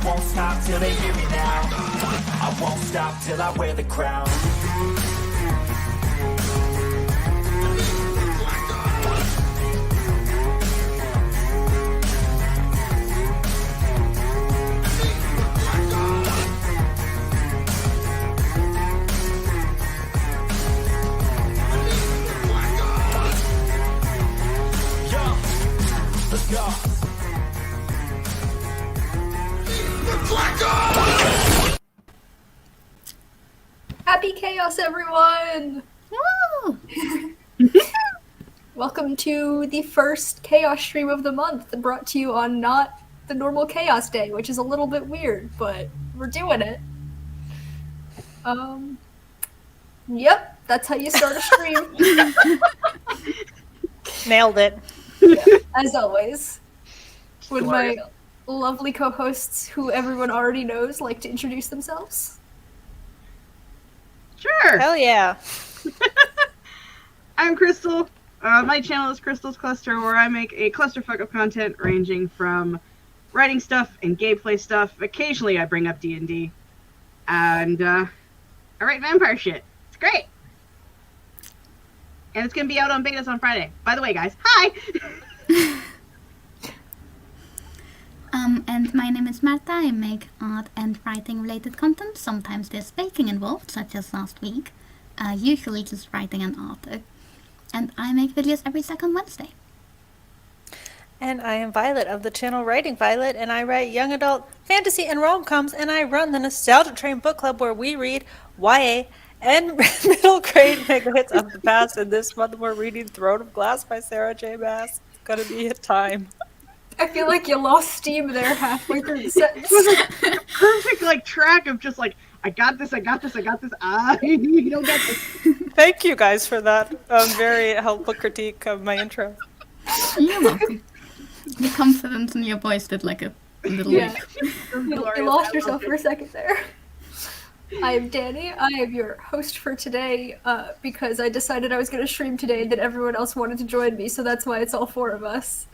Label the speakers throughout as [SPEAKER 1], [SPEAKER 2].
[SPEAKER 1] won't stop till they hear me now. I won't stop till I wear the crown. Let's go.
[SPEAKER 2] Happy Chaos, everyone!
[SPEAKER 3] Woo!
[SPEAKER 2] Welcome to the first Chaos stream of the month, brought to you on not the normal Chaos Day, which is a little bit weird, but we're doing it. Yep, that's how you start a stream.
[SPEAKER 3] Nailed it.
[SPEAKER 2] As always. Would my lovely co-hosts, who everyone already knows, like to introduce themselves?
[SPEAKER 4] Sure.
[SPEAKER 3] Hell yeah.
[SPEAKER 4] I'm Crystal. My channel is Crystal's Cluster, where I make a clusterfuck of content ranging from writing stuff and gameplay stuff. Occasionally I bring up D&D. And I write vampire shit. It's great. And it's going to be out on betas on Friday. By the way, guys, hi!
[SPEAKER 5] And my name is Marta. I make art and writing related content. Sometimes there's baking involved, such as last week. Usually just writing and art. And I make videos every second Wednesday.
[SPEAKER 3] And I am Violet of the channel Writing Violet, and I write young adult fantasy and rom-coms, and I run the Nostalgia Train book club where we read YA and middle grade mega hits of the past. And this month we're reading Throne of Glass by Sarah J. Maas. It's gonna be a time.
[SPEAKER 2] I feel like you lost steam there halfway through the sentence.
[SPEAKER 4] It was a perfect track of just I got this. You don't get this.
[SPEAKER 3] Thank you guys for that very helpful critique of my intro.
[SPEAKER 5] You're welcome. The confidence in your voice did a little
[SPEAKER 2] Yeah.
[SPEAKER 5] weak.
[SPEAKER 2] You lost yourself for a second there. I am Danny. I am your host for today because I decided I was going to stream today and then everyone else wanted to join me, so that's why it's all four of us.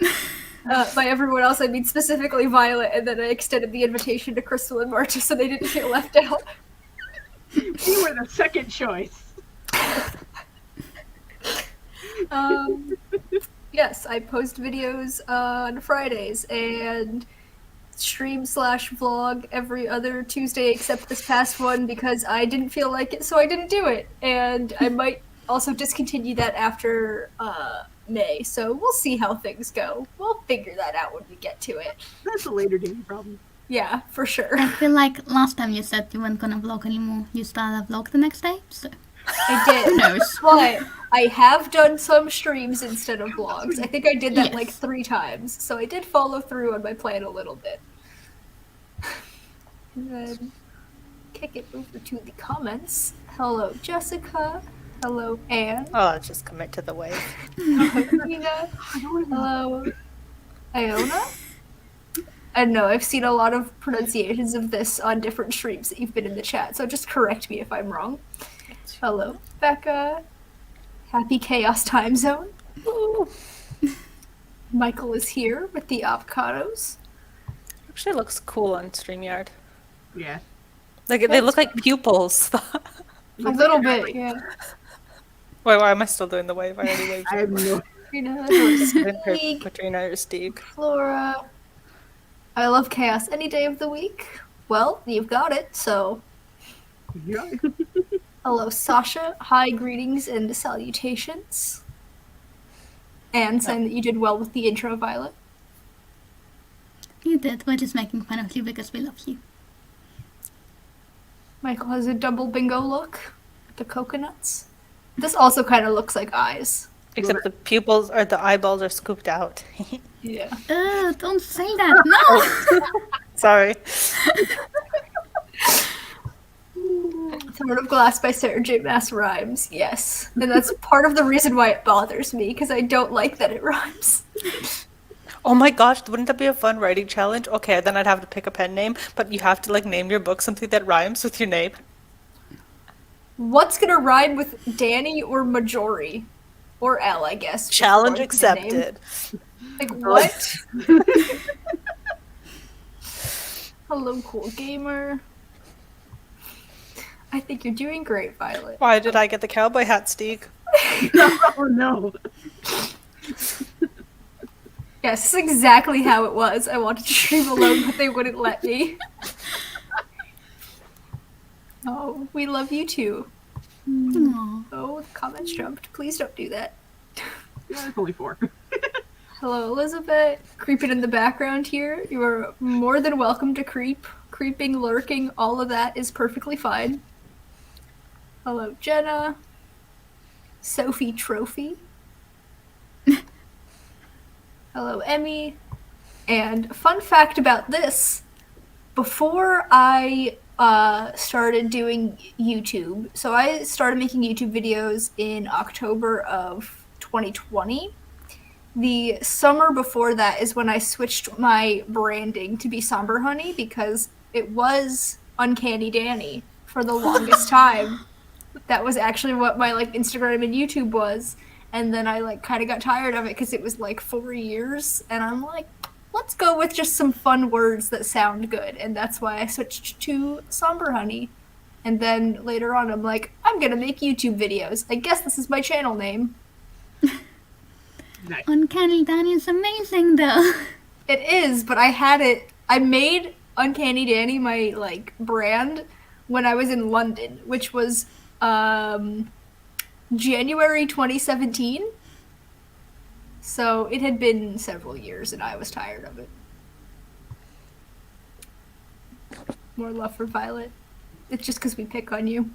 [SPEAKER 2] By everyone else, I mean specifically Violet, and then I extended the invitation to Crystal and Marta so they didn't feel left out.
[SPEAKER 4] You were the second choice.
[SPEAKER 2] Yes, I post videos on Fridays and stream/vlog every other Tuesday except this past one because I didn't feel like it, so I didn't do it. And I might also discontinue that after May, so we'll see how things go. We'll figure that out when we get to it.
[SPEAKER 4] That's a later date problem.
[SPEAKER 2] Yeah, for sure.
[SPEAKER 5] I feel like last time you said you weren't gonna vlog anymore, you started a vlog the next day, so...
[SPEAKER 2] I did.
[SPEAKER 5] Who knows?
[SPEAKER 2] But I have done some streams instead of vlogs. I think I did that
[SPEAKER 5] Yes.
[SPEAKER 2] 3 times, so I did follow through on my plan a little bit. And then kick it over to the comments. Hello, Jessica. Hello, Anne.
[SPEAKER 3] Oh, let's just commit to the wave.
[SPEAKER 2] Hello, Nina. Hello, Iona. I don't know, I've seen a lot of pronunciations of this on different streams that you've been in the chat, so just correct me if I'm wrong. Hello, Becca. Happy Chaos Time Zone. Woo. Michael is here with the avocados.
[SPEAKER 3] Actually looks cool on StreamYard.
[SPEAKER 4] Yeah.
[SPEAKER 3] They look like pupils.
[SPEAKER 2] A little bit, yeah.
[SPEAKER 3] Wait, why am I still doing the wave? I already waved.
[SPEAKER 4] I have no...
[SPEAKER 2] Katrina,
[SPEAKER 3] Katrina or Steve.
[SPEAKER 2] Flora. I love chaos any day of the week. Well, you've got it, so...
[SPEAKER 4] Yeah.
[SPEAKER 2] Hello, Sasha. Hi, greetings and salutations. And saying that you did well with the intro, Violet.
[SPEAKER 5] You did, we're just making fun of you because we love you.
[SPEAKER 2] Michael has a double bingo look with the coconuts. This also kind of looks like eyes.
[SPEAKER 3] Except the pupils or the eyeballs are scooped out.
[SPEAKER 2] Yeah.
[SPEAKER 5] Don't say that, no!
[SPEAKER 3] Sorry.
[SPEAKER 2] Throne of Glass by Sarah J. Maas rhymes, yes. And that's part of the reason why it bothers me, because I don't like that it rhymes.
[SPEAKER 3] Oh my gosh, wouldn't that be a fun writing challenge? Okay, then I'd have to pick a pen name, but you have to name your book something that rhymes with your name.
[SPEAKER 2] What's gonna rhyme with Danny or Majori? Or L, I guess.
[SPEAKER 3] Challenge
[SPEAKER 2] Or the name.
[SPEAKER 3] accepted.
[SPEAKER 2] What? Hello, cool gamer. I think you're doing great, Violet.
[SPEAKER 3] Why did I get the cowboy hat, Steeg?
[SPEAKER 4] Oh no.
[SPEAKER 2] Yes, this is exactly how it was. I wanted to stream alone, but they wouldn't let me. Oh, we love you too.
[SPEAKER 5] Aw.
[SPEAKER 2] Oh, the comments jumped. Please don't do that.
[SPEAKER 4] Yeah, it's only 4.
[SPEAKER 2] Hello, Elizabeth. Creeping in the background here. You are more than welcome to creep. Creeping, lurking, all of that is perfectly fine. Hello, Jenna. Sophie Trophy. Hello, Emmy. And fun fact about this, before I started doing YouTube, so I started making YouTube videos in October of 2020. The summer before that is when I switched my branding to be Somber Honey because it was Uncanny Danny for the longest time. That was actually what my like Instagram and YouTube was. And then I like kind of got tired of it because it was like 4 years, and I'm like, let's go with just some fun words that sound good, and that's why I switched to Somber Honey. And then later on, I'm like, I'm gonna make YouTube videos. I guess this is my channel name.
[SPEAKER 4] Nice.
[SPEAKER 5] Uncanny Danny is amazing, though.
[SPEAKER 2] It is, but I made Uncanny Danny my like brand when I was in London, which was January 2017. So it had been several years and I was tired of it. More love for Violet. It's just because we pick on you.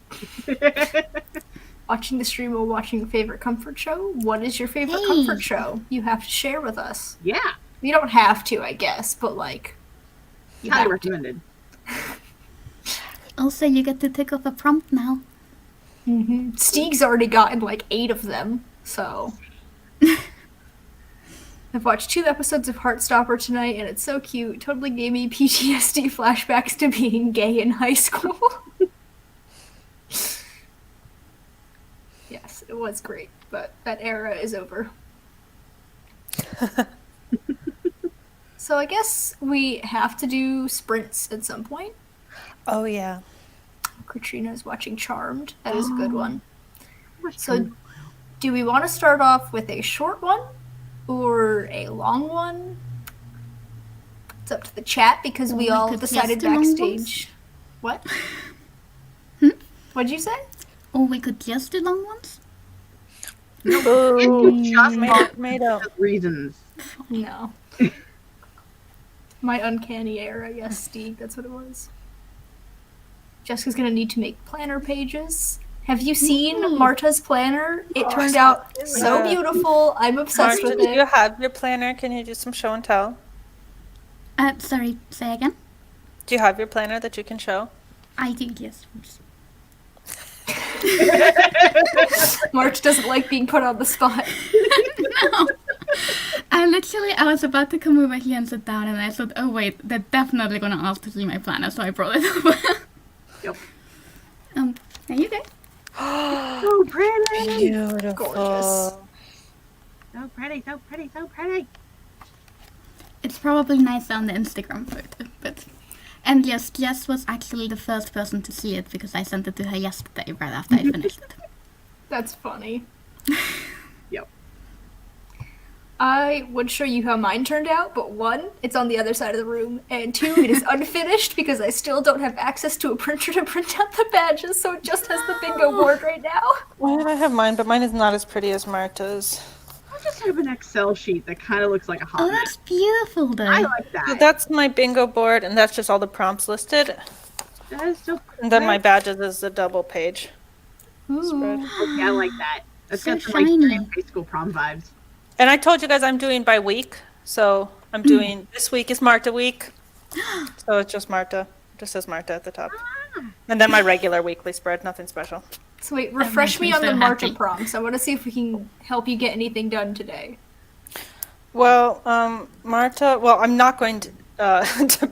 [SPEAKER 2] Watching the stream while watching a favorite comfort show? What is your favorite
[SPEAKER 5] Hey.
[SPEAKER 2] comfort show? You have to share with us.
[SPEAKER 4] Yeah.
[SPEAKER 2] You don't have to, I guess, but like, you
[SPEAKER 4] Highly
[SPEAKER 2] have to.
[SPEAKER 4] recommended.
[SPEAKER 5] Also, you get to tick off a prompt now.
[SPEAKER 2] Mm-hmm. Steeg's already gotten like 8 of them, so. I've watched 2 episodes of Heartstopper tonight, and it's so cute. Totally gave me PTSD flashbacks to being gay in high school. Yes, it was great, but that era is over. So I guess we have to do sprints at some point.
[SPEAKER 3] Oh, yeah.
[SPEAKER 2] Katrina's watching Charmed. That is a good one.
[SPEAKER 4] Much
[SPEAKER 2] So,
[SPEAKER 4] fun.
[SPEAKER 2] do we want to start off with a short one or a long one? It's up to the chat because we
[SPEAKER 5] We
[SPEAKER 2] all
[SPEAKER 5] could
[SPEAKER 2] decided
[SPEAKER 5] just do long
[SPEAKER 2] backstage. What? What'd you say?
[SPEAKER 5] Or we could just do long ones.
[SPEAKER 3] Boo.
[SPEAKER 4] Just
[SPEAKER 3] Made up.
[SPEAKER 4] reasons.
[SPEAKER 2] No. My uncanny era, yes, Steve, that's what it was. Jessica's gonna need to make planner pages. Have you seen Marta's planner? It turned out so
[SPEAKER 3] Yeah.
[SPEAKER 2] beautiful. I'm obsessed
[SPEAKER 3] Marta,
[SPEAKER 2] with
[SPEAKER 3] do you
[SPEAKER 2] it.
[SPEAKER 3] have your planner? Can you do some show and tell?
[SPEAKER 5] Sorry, say again?
[SPEAKER 3] Do you have your planner that you can show?
[SPEAKER 5] I do, yes.
[SPEAKER 2] March doesn't like being put on the spot.
[SPEAKER 5] No. I was about to come over here and sit down, and I thought, oh wait, they're definitely gonna ask to see my planner, so I brought it over.
[SPEAKER 4] Yep.
[SPEAKER 5] There you go.
[SPEAKER 4] So pretty.
[SPEAKER 3] Beautiful.
[SPEAKER 2] Gorgeous.
[SPEAKER 4] So pretty, so pretty, so pretty.
[SPEAKER 5] It's probably nicer on the Instagram photo, but... And yes, Jess was actually the first person to see it, because I sent it to her yesterday, right after I finished it.
[SPEAKER 2] That's funny.
[SPEAKER 4] Yep.
[SPEAKER 2] I would show you how mine turned out, but 1, it's on the other side of the room, and 2, it is unfinished because I still don't have access to a printer to print out the badges, so it just has the bingo board right now.
[SPEAKER 3] Why did I have mine? But mine is not as pretty as Marta's.
[SPEAKER 4] I just have an Excel sheet that kind of looks like a hot
[SPEAKER 5] Oh,
[SPEAKER 4] mess.
[SPEAKER 5] that's beautiful, though.
[SPEAKER 4] I like
[SPEAKER 3] So
[SPEAKER 4] that.
[SPEAKER 3] that's my bingo board, and that's just all the prompts listed.
[SPEAKER 4] That is so pretty.
[SPEAKER 3] And then my badges is a double page spread.
[SPEAKER 2] Ooh.
[SPEAKER 4] Yeah, I like that. That's
[SPEAKER 5] So
[SPEAKER 4] got some like
[SPEAKER 5] shiny.
[SPEAKER 4] high school prom vibes.
[SPEAKER 3] And I told you guys I'm doing by week. So I'm doing, this week is Marta week. So it's just Marta. It just says Marta at the top. And then my regular weekly spread, nothing special.
[SPEAKER 2] So wait, refresh
[SPEAKER 5] makes
[SPEAKER 2] me
[SPEAKER 5] me
[SPEAKER 2] on
[SPEAKER 5] so
[SPEAKER 2] the Marta
[SPEAKER 5] happy.
[SPEAKER 2] prompts. I want to see if we can help you get anything done today.
[SPEAKER 3] Well, Marta, well, I'm not going to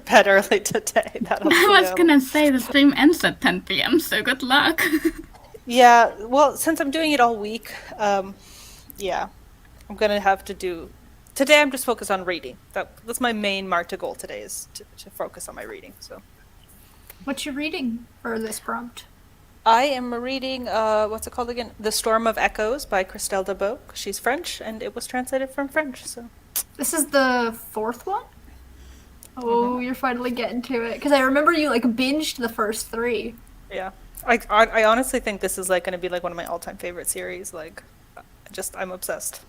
[SPEAKER 3] bed early today. That'll
[SPEAKER 5] I
[SPEAKER 3] be,
[SPEAKER 5] was gonna say the stream ends at 10 p.m., so good luck.
[SPEAKER 3] Yeah, well, since I'm doing it all week, yeah, I'm gonna have to do today I'm just focused on reading. That's my main Marta goal today, is to focus on my reading. So
[SPEAKER 2] What you reading for this prompt?
[SPEAKER 3] I am reading, what's it called again? The Storm of Echoes by Christelle Debeau. She's French, and it was translated from French, so.
[SPEAKER 2] This is the fourth one? Oh, you're finally getting to it. Because I remember you, like, binged the first three.
[SPEAKER 3] Yeah. I honestly think this is, like, going to be, like, one of my all-time favorite series. Like, I'm obsessed.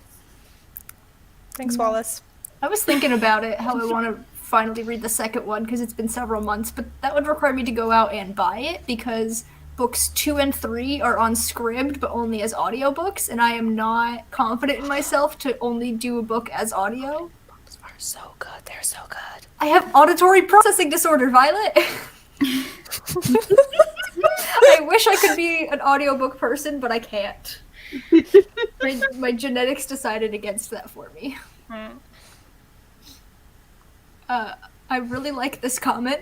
[SPEAKER 3] Thanks, Wallace.
[SPEAKER 2] I was thinking about it, how I want to finally read the second one, because it's been several months, but that would require me to go out and buy it, because books 2 and 3 are on Scribd, but only as audiobooks, and I am not confident in myself to only do a book as audio.
[SPEAKER 3] Books are so good. They're so good.
[SPEAKER 2] I have auditory processing disorder, Violet! I wish I could be an audiobook person, but I can't. My genetics decided against that for me. I really like this comment.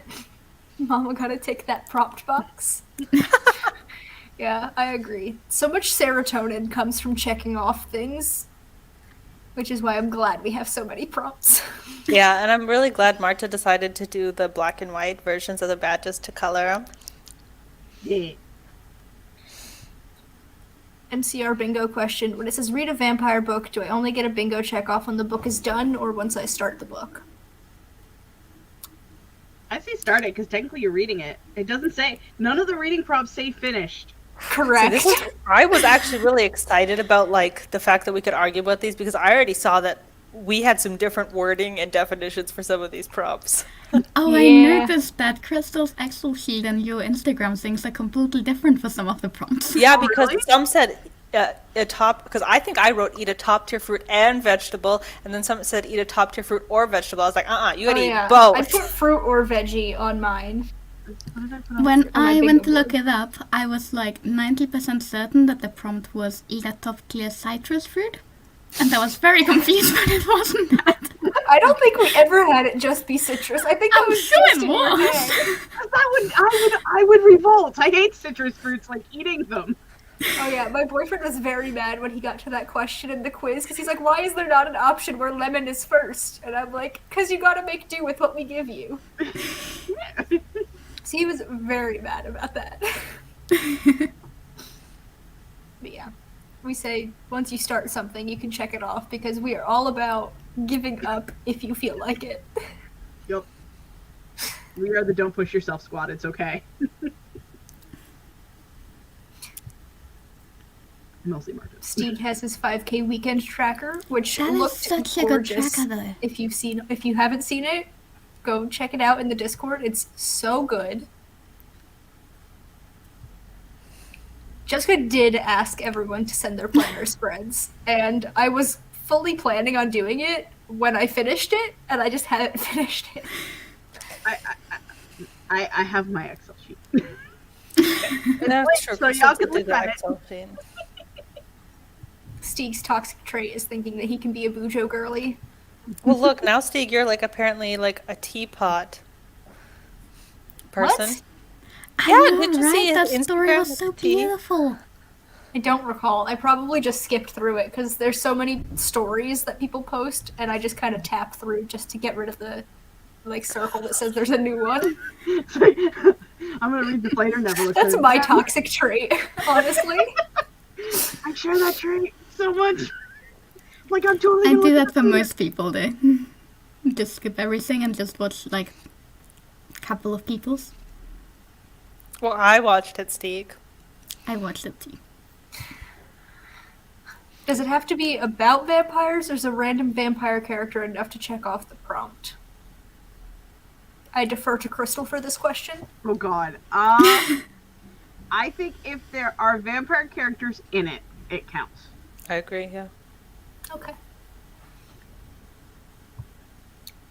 [SPEAKER 2] Mama gotta tick that prompt box. Yeah, I agree. So much serotonin comes from checking off things, which is why I'm glad we have so many prompts.
[SPEAKER 3] Yeah, and I'm really glad Marta decided to do the black and white versions of the badges to color them.
[SPEAKER 4] Yeah.
[SPEAKER 2] MCR bingo question. When it says read a vampire book, do I only get a bingo check off when the book is done or once I start the book?
[SPEAKER 4] I say start it because technically you're reading it. It doesn't say, none of the reading prompts say finished.
[SPEAKER 2] Correct.
[SPEAKER 3] I was actually really excited about like the fact that we could argue about these because I already saw that we had some different wording and definitions for some of these prompts.
[SPEAKER 5] Oh, I
[SPEAKER 2] Yeah.
[SPEAKER 5] noticed that Crystal's Excel sheet and your Instagram things are completely different for some of the prompts.
[SPEAKER 3] Yeah,
[SPEAKER 4] Oh,
[SPEAKER 3] because
[SPEAKER 4] really?
[SPEAKER 3] some said a top, because I think I wrote eat a top tier fruit and vegetable, and then some said eat a top tier fruit or vegetable. I was like, you gotta eat both.
[SPEAKER 2] I put fruit or veggie on mine.
[SPEAKER 4] What did I put on?
[SPEAKER 5] When
[SPEAKER 2] my
[SPEAKER 5] I
[SPEAKER 2] bingo
[SPEAKER 5] went to
[SPEAKER 2] board.
[SPEAKER 5] look it up, I was like 90% certain that the prompt was eat a top tier citrus fruit. And I was very confused when it wasn't that.
[SPEAKER 2] I don't think we ever had it just be citrus. I think that
[SPEAKER 5] I'm
[SPEAKER 2] was
[SPEAKER 5] sure
[SPEAKER 2] just
[SPEAKER 5] it
[SPEAKER 2] in your
[SPEAKER 5] was.
[SPEAKER 2] head.
[SPEAKER 4] I would revolt. I hate citrus fruits, like eating them.
[SPEAKER 2] Oh yeah, my boyfriend was very mad when he got to that question in the quiz because he's like, "Why is there not an option where lemon is first?" And I'm like, "Cause you gotta make do with what we give you." So he was very mad about that. But yeah, we say once you start something, you can check it off because we are all about giving up if you feel like it.
[SPEAKER 4] Yup. We are the don't push yourself squad. It's okay. Mostly Marcus.
[SPEAKER 2] Steve has his 5K weekend tracker, which
[SPEAKER 5] That is
[SPEAKER 2] looked
[SPEAKER 5] such a good
[SPEAKER 2] gorgeous.
[SPEAKER 5] tracker, though.
[SPEAKER 2] If you haven't seen it, go check it out in the Discord. It's so good. Jessica did ask everyone to send their planner spreads, and I was fully planning on doing it when I finished it, and I just haven't finished it.
[SPEAKER 4] I have my Excel sheet.
[SPEAKER 3] That's true.
[SPEAKER 4] So y'all can
[SPEAKER 3] Crystal did
[SPEAKER 4] look
[SPEAKER 3] the
[SPEAKER 4] at it.
[SPEAKER 3] Excel sheet.
[SPEAKER 2] Steve's toxic trait is thinking that he can be a Bujo girly.
[SPEAKER 3] Well, look, now, Stieg, you're like apparently like a teapot person.
[SPEAKER 2] What?
[SPEAKER 3] Yeah,
[SPEAKER 5] I know,
[SPEAKER 3] did you
[SPEAKER 5] right?
[SPEAKER 3] see
[SPEAKER 5] That
[SPEAKER 3] his
[SPEAKER 5] story
[SPEAKER 3] Instagram
[SPEAKER 5] was so
[SPEAKER 3] with tea?
[SPEAKER 5] beautiful.
[SPEAKER 2] I don't recall. I probably just skipped through it because there's so many stories that people post, and I just kind of tap through just to get rid of the circle that says there's a new one.
[SPEAKER 4] I'm gonna read the later never.
[SPEAKER 2] That's my toxic trait, honestly.
[SPEAKER 4] I share that trait so much. Like I'm totally.
[SPEAKER 5] I
[SPEAKER 4] gonna
[SPEAKER 5] do
[SPEAKER 4] look
[SPEAKER 5] that for
[SPEAKER 4] at it.
[SPEAKER 5] most people, though. Just skip everything and just watch, like, a couple of people's.
[SPEAKER 3] Well, I watched it, Stieg.
[SPEAKER 5] I watched it too.
[SPEAKER 2] Does it have to be about vampires, or is a random vampire character enough to check off the prompt? I defer to Crystal for this question.
[SPEAKER 4] Oh God. I think if there are vampire characters in it, it counts.
[SPEAKER 3] I agree, yeah.
[SPEAKER 2] Okay.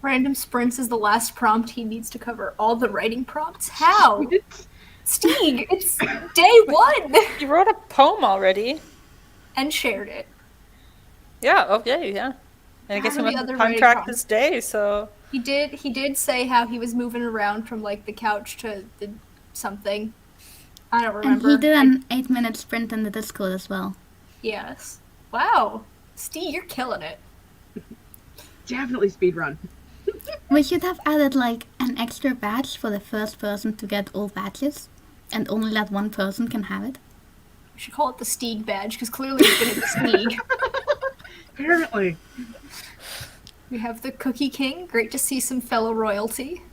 [SPEAKER 2] Random sprints is the last prompt. He needs to cover all the writing prompts. How? Steeg, it's day one!
[SPEAKER 3] You wrote a poem already.
[SPEAKER 2] And shared it.
[SPEAKER 3] Yeah, okay, yeah. And I guess he
[SPEAKER 2] How many
[SPEAKER 3] must
[SPEAKER 2] other
[SPEAKER 3] have
[SPEAKER 2] writing
[SPEAKER 3] contract
[SPEAKER 2] prompts?
[SPEAKER 3] this day, so...
[SPEAKER 2] He did say how he was moving around from like the couch to the something. I don't
[SPEAKER 5] And
[SPEAKER 2] remember.
[SPEAKER 5] he did an 8-minute sprint in the Discord as well.
[SPEAKER 2] Yes. Wow. Steve, you're killing it.
[SPEAKER 4] definitely speedrun.
[SPEAKER 5] We should have added like an extra badge for the first person to get all badges, and only that one person can have it.
[SPEAKER 2] We should call it the Steeg badge, because clearly it's gonna be Steeg.
[SPEAKER 4] Apparently.
[SPEAKER 2] We have the Cookie King. Great to see some fellow royalty.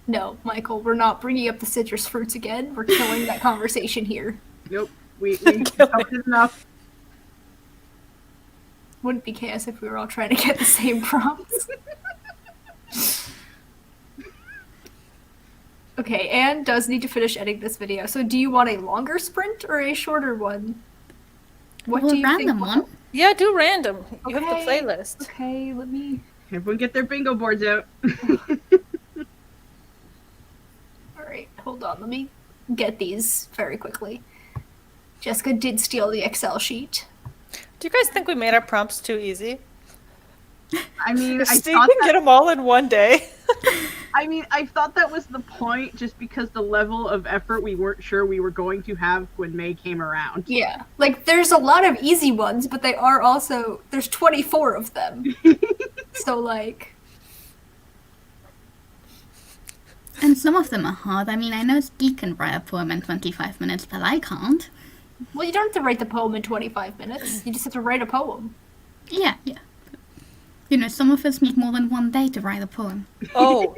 [SPEAKER 2] No, Michael, we're not bringing up the citrus fruits again. We're killing that conversation here.
[SPEAKER 4] Nope. We covered it enough.
[SPEAKER 2] Wouldn't be chaos if we were all trying to get the same prompts. Okay, Anne does need to finish editing this video. So do you want a longer sprint or a shorter one? What
[SPEAKER 5] Well,
[SPEAKER 2] do you
[SPEAKER 5] random
[SPEAKER 2] think?
[SPEAKER 5] one.
[SPEAKER 3] Yeah, do random. You have the
[SPEAKER 2] Okay.
[SPEAKER 3] playlist.
[SPEAKER 2] Okay, let me...
[SPEAKER 4] Everyone get their bingo boards out.
[SPEAKER 2] Alright, hold on. Let me get these very quickly. Jessica did steal the Excel sheet.
[SPEAKER 3] Do you guys think we made our prompts too easy?
[SPEAKER 4] I mean, I
[SPEAKER 3] Steve
[SPEAKER 4] thought
[SPEAKER 3] can
[SPEAKER 4] that,
[SPEAKER 3] get them all in one day.
[SPEAKER 4] I thought that was the point, just because the level of effort we weren't sure we were going to have when May came around.
[SPEAKER 2] Yeah. Like, there's a lot of easy ones, but they are also... There's 24 of them. So, like...
[SPEAKER 5] And some of them are hard. I mean, I know Steve can write a poem in 25 minutes, but I can't.
[SPEAKER 2] Well, you don't have to write the poem in 25 minutes. You just have to write a poem.
[SPEAKER 5] Yeah. You know, some of us need more than one day to write a poem.
[SPEAKER 3] Oh,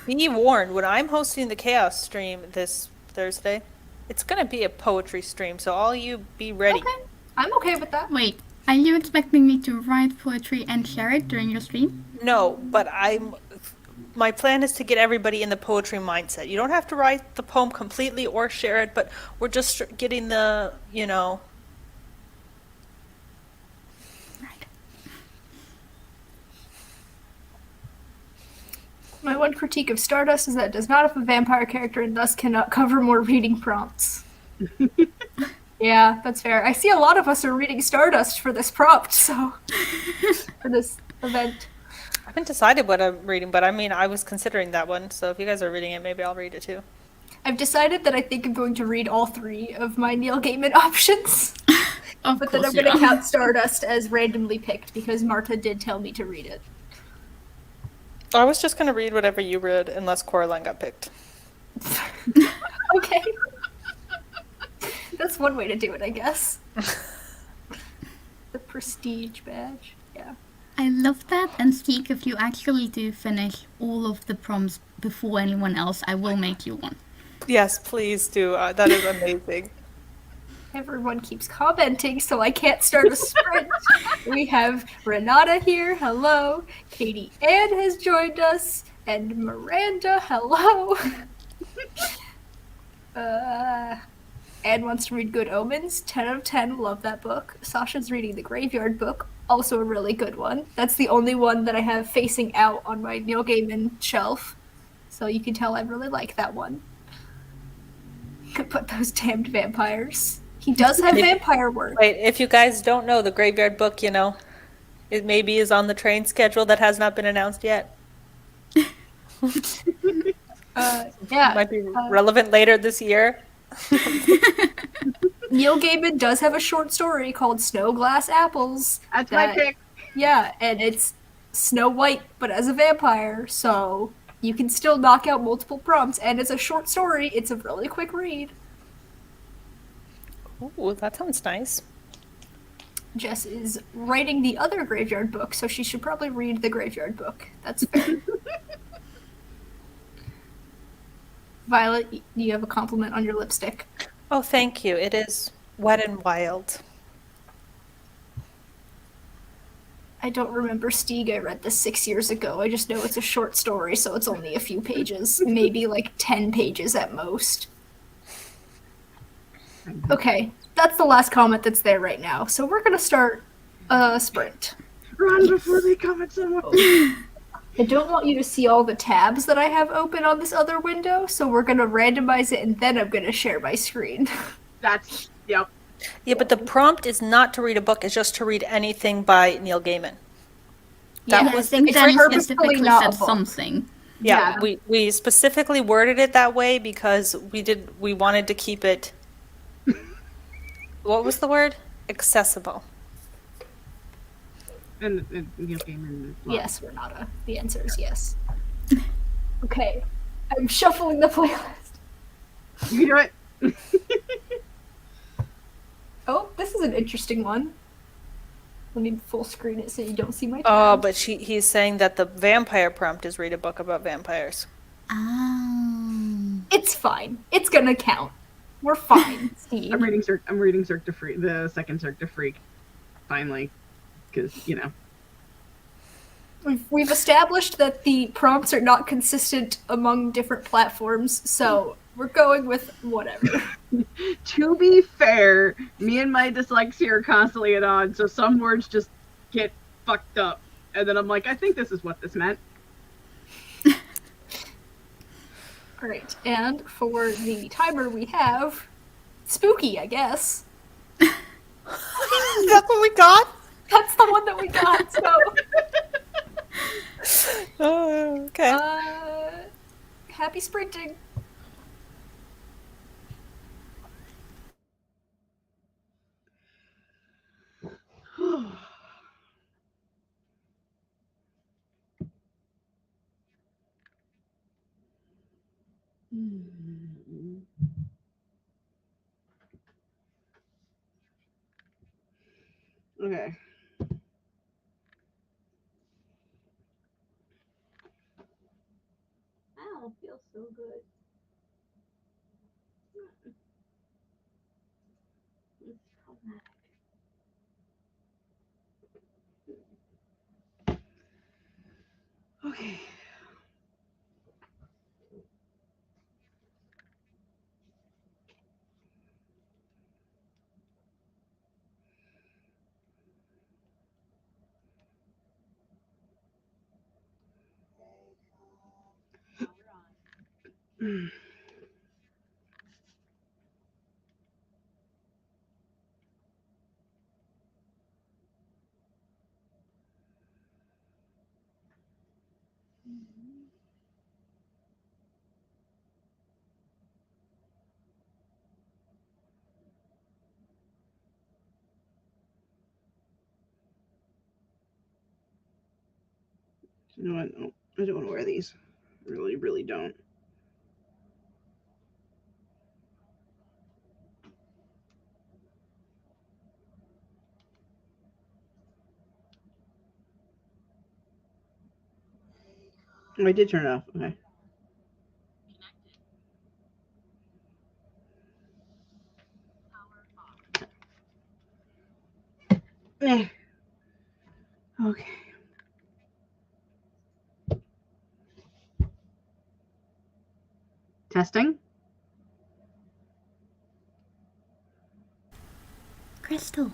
[SPEAKER 3] be warned, when I'm hosting the Chaos stream this Thursday, it's going to be a poetry stream, so all you be ready.
[SPEAKER 2] Okay. I'm okay with that.
[SPEAKER 5] Wait, are you expecting me to write poetry and share it during your stream?
[SPEAKER 3] No, but my plan is to get everybody in the poetry mindset. You don't have to write the poem completely or share it, but we're just getting the,
[SPEAKER 2] My one critique of Stardust is that it does not have a vampire character and thus cannot cover more reading prompts. Yeah, that's fair. I see a lot of us are reading Stardust for this prompt, so... for this event.
[SPEAKER 3] I haven't decided what I'm reading, but I mean, I was considering that one, so if you guys are reading it, maybe I'll read it too.
[SPEAKER 2] I've decided that I think I'm going to read all 3 of my Neil Gaiman options.
[SPEAKER 5] Of
[SPEAKER 2] But then I'm
[SPEAKER 5] course
[SPEAKER 2] going to
[SPEAKER 5] you are.
[SPEAKER 2] count Stardust as randomly picked because Marta did tell me to read it.
[SPEAKER 3] I was just going to read whatever you read, unless Coraline got picked.
[SPEAKER 2] Okay. That's one way to do it, I guess. The prestige badge. Yeah.
[SPEAKER 5] I love that, and Steve, if you actually do finish all of the prompts before anyone else, I will make you one.
[SPEAKER 3] Yes, please do. That is amazing.
[SPEAKER 2] Everyone keeps commenting, so I can't start a sprint. We have Renata here, hello. Katie Ann has joined us, and Miranda, hello. Ann wants to read Good Omens, 10 out of 10, love that book. Sasha's reading The Graveyard Book, also a really good one. That's the only one that I have facing out on my Neil Gaiman shelf, so you can tell I really like that one. Could put those damned vampires. He does have vampire work.
[SPEAKER 3] Wait, if you guys don't know, the Graveyard Book, it maybe is on the train schedule that has not been announced yet.
[SPEAKER 2] Yeah.
[SPEAKER 3] Might be relevant later this year.
[SPEAKER 2] Neil Gaiman does have a short story called Snow Glass Apples.
[SPEAKER 4] That's my pick.
[SPEAKER 2] Yeah, and it's Snow White, but as a vampire, so you can still knock out multiple prompts, and it's a short story. It's a really quick read.
[SPEAKER 3] Ooh, that sounds nice.
[SPEAKER 2] Jess is writing the other Graveyard Book, so she should probably read the Graveyard Book. That's fair. Violet, you have a compliment on your lipstick.
[SPEAKER 3] Oh, thank you. It is Wet and Wild.
[SPEAKER 2] I don't remember Stieg. I read this 6 years ago. I just know it's a short story, so it's only a few pages. Maybe like 10 pages at most. Okay, that's the last comment that's there right now. So we're gonna start a sprint.
[SPEAKER 4] Run before they come at someone.
[SPEAKER 2] I don't want you to see all the tabs that I have open on this other window, so we're gonna randomize it and then I'm gonna share my screen.
[SPEAKER 4] That's, yep.
[SPEAKER 3] Yeah, but the prompt is not to read a book, it's just to read anything by Neil Gaiman. That
[SPEAKER 5] Yeah, I
[SPEAKER 3] was
[SPEAKER 5] think
[SPEAKER 2] it's
[SPEAKER 5] Danny
[SPEAKER 2] purposefully
[SPEAKER 5] specifically
[SPEAKER 2] not
[SPEAKER 5] said
[SPEAKER 2] a book.
[SPEAKER 5] something.
[SPEAKER 3] Yeah,
[SPEAKER 4] Yeah.
[SPEAKER 3] we specifically worded it that way because we wanted to keep it, what was the word? Accessible.
[SPEAKER 4] And Neil Gaiman.
[SPEAKER 2] Yes, Renata. The answer is yes. Okay. I'm shuffling the playlist.
[SPEAKER 4] You can do it.
[SPEAKER 2] Oh, this is an interesting one. Let me full screen it so you don't see my
[SPEAKER 3] Oh,
[SPEAKER 2] tabs.
[SPEAKER 3] but he's saying that the vampire prompt is read a book about vampires.
[SPEAKER 5] Oh.
[SPEAKER 2] It's fine. It's gonna count. We're fine, Steve.
[SPEAKER 4] I'm reading Cirque du Freak, the second Cirque du Freak, finally, because
[SPEAKER 2] We've established that the prompts are not consistent among different platforms, so we're going with whatever.
[SPEAKER 4] To be fair, me and my dyslexia are constantly at odds, so some words just get fucked up, and then I'm like, I think this is what this meant.
[SPEAKER 2] All right, and for the timer we have spooky, I guess.
[SPEAKER 3] That's what we got?
[SPEAKER 2] That's the one that we got. So,
[SPEAKER 3] Oh, okay.
[SPEAKER 2] happy sprinting.
[SPEAKER 4] Okay.
[SPEAKER 2] Ow, feels so good. It's problematic.
[SPEAKER 4] Okay. You know what? No, I don't want to wear these. I really, really don't. Oh, I did turn it off. Okay. Eh. Okay. Testing.
[SPEAKER 5] Crystal.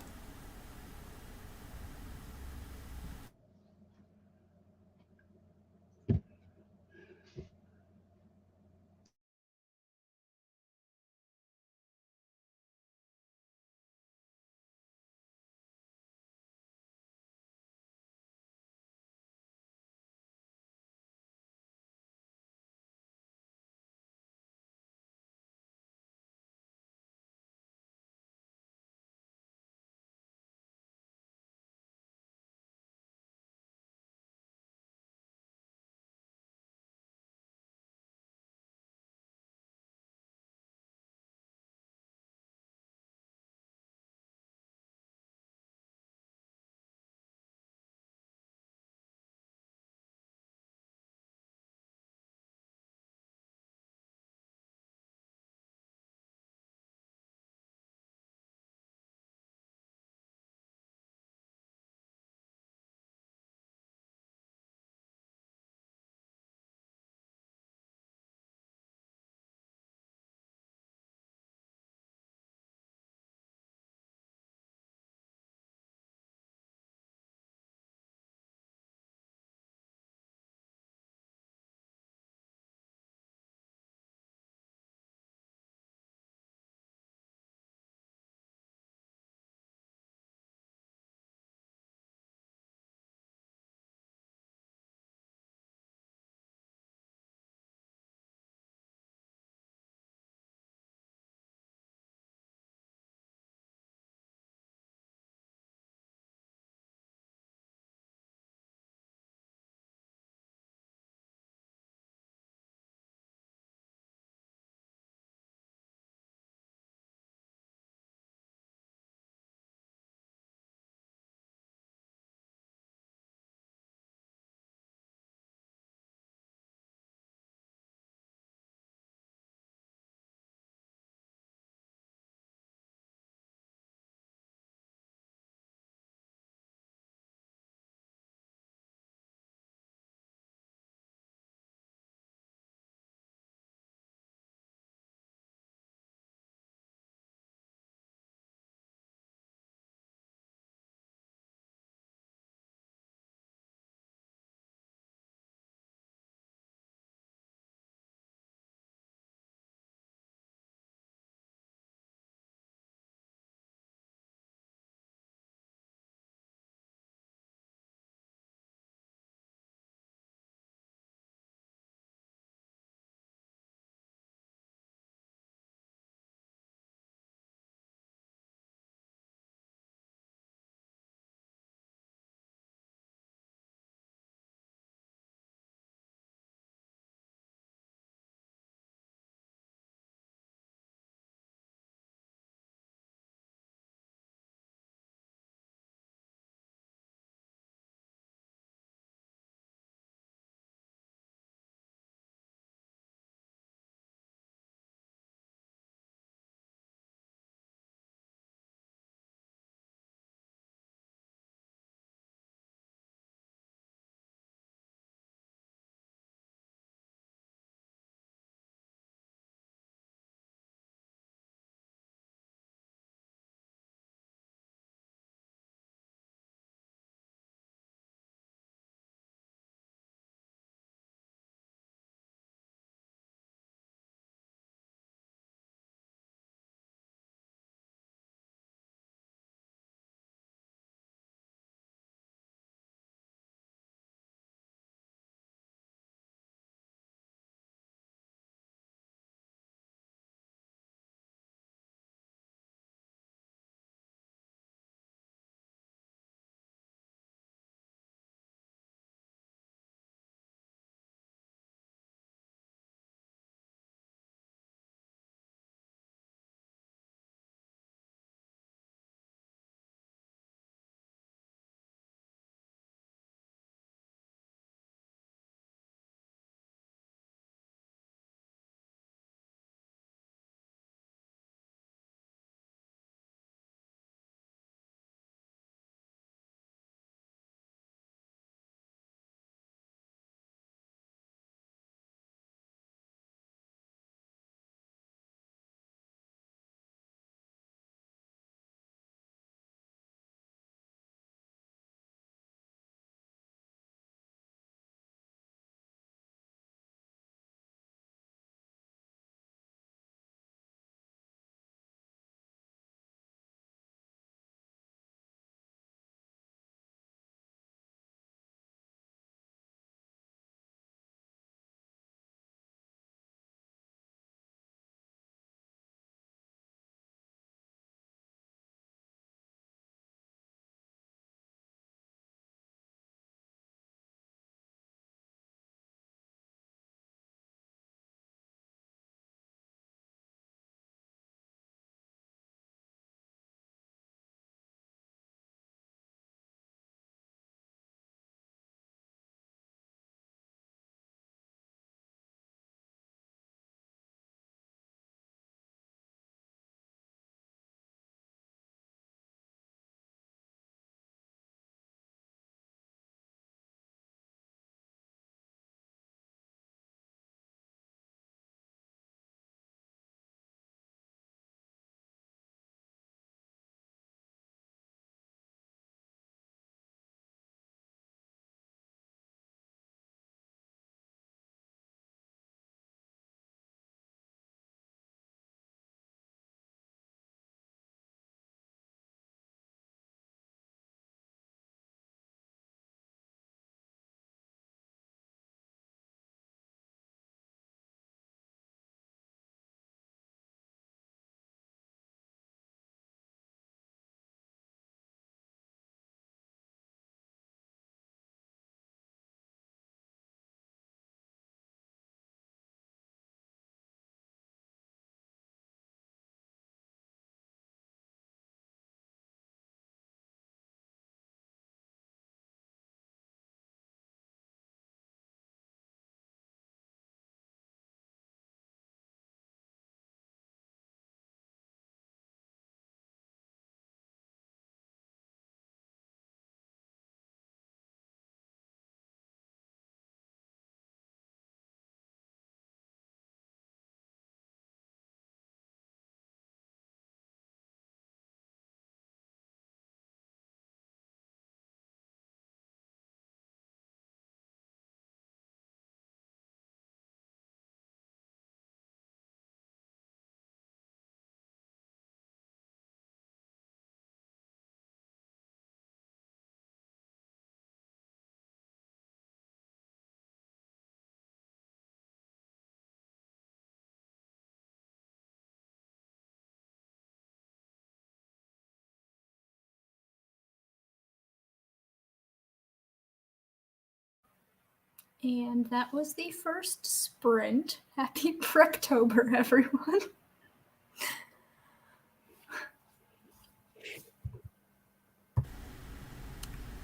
[SPEAKER 2] And that was the first sprint. Happy Preptober, everyone.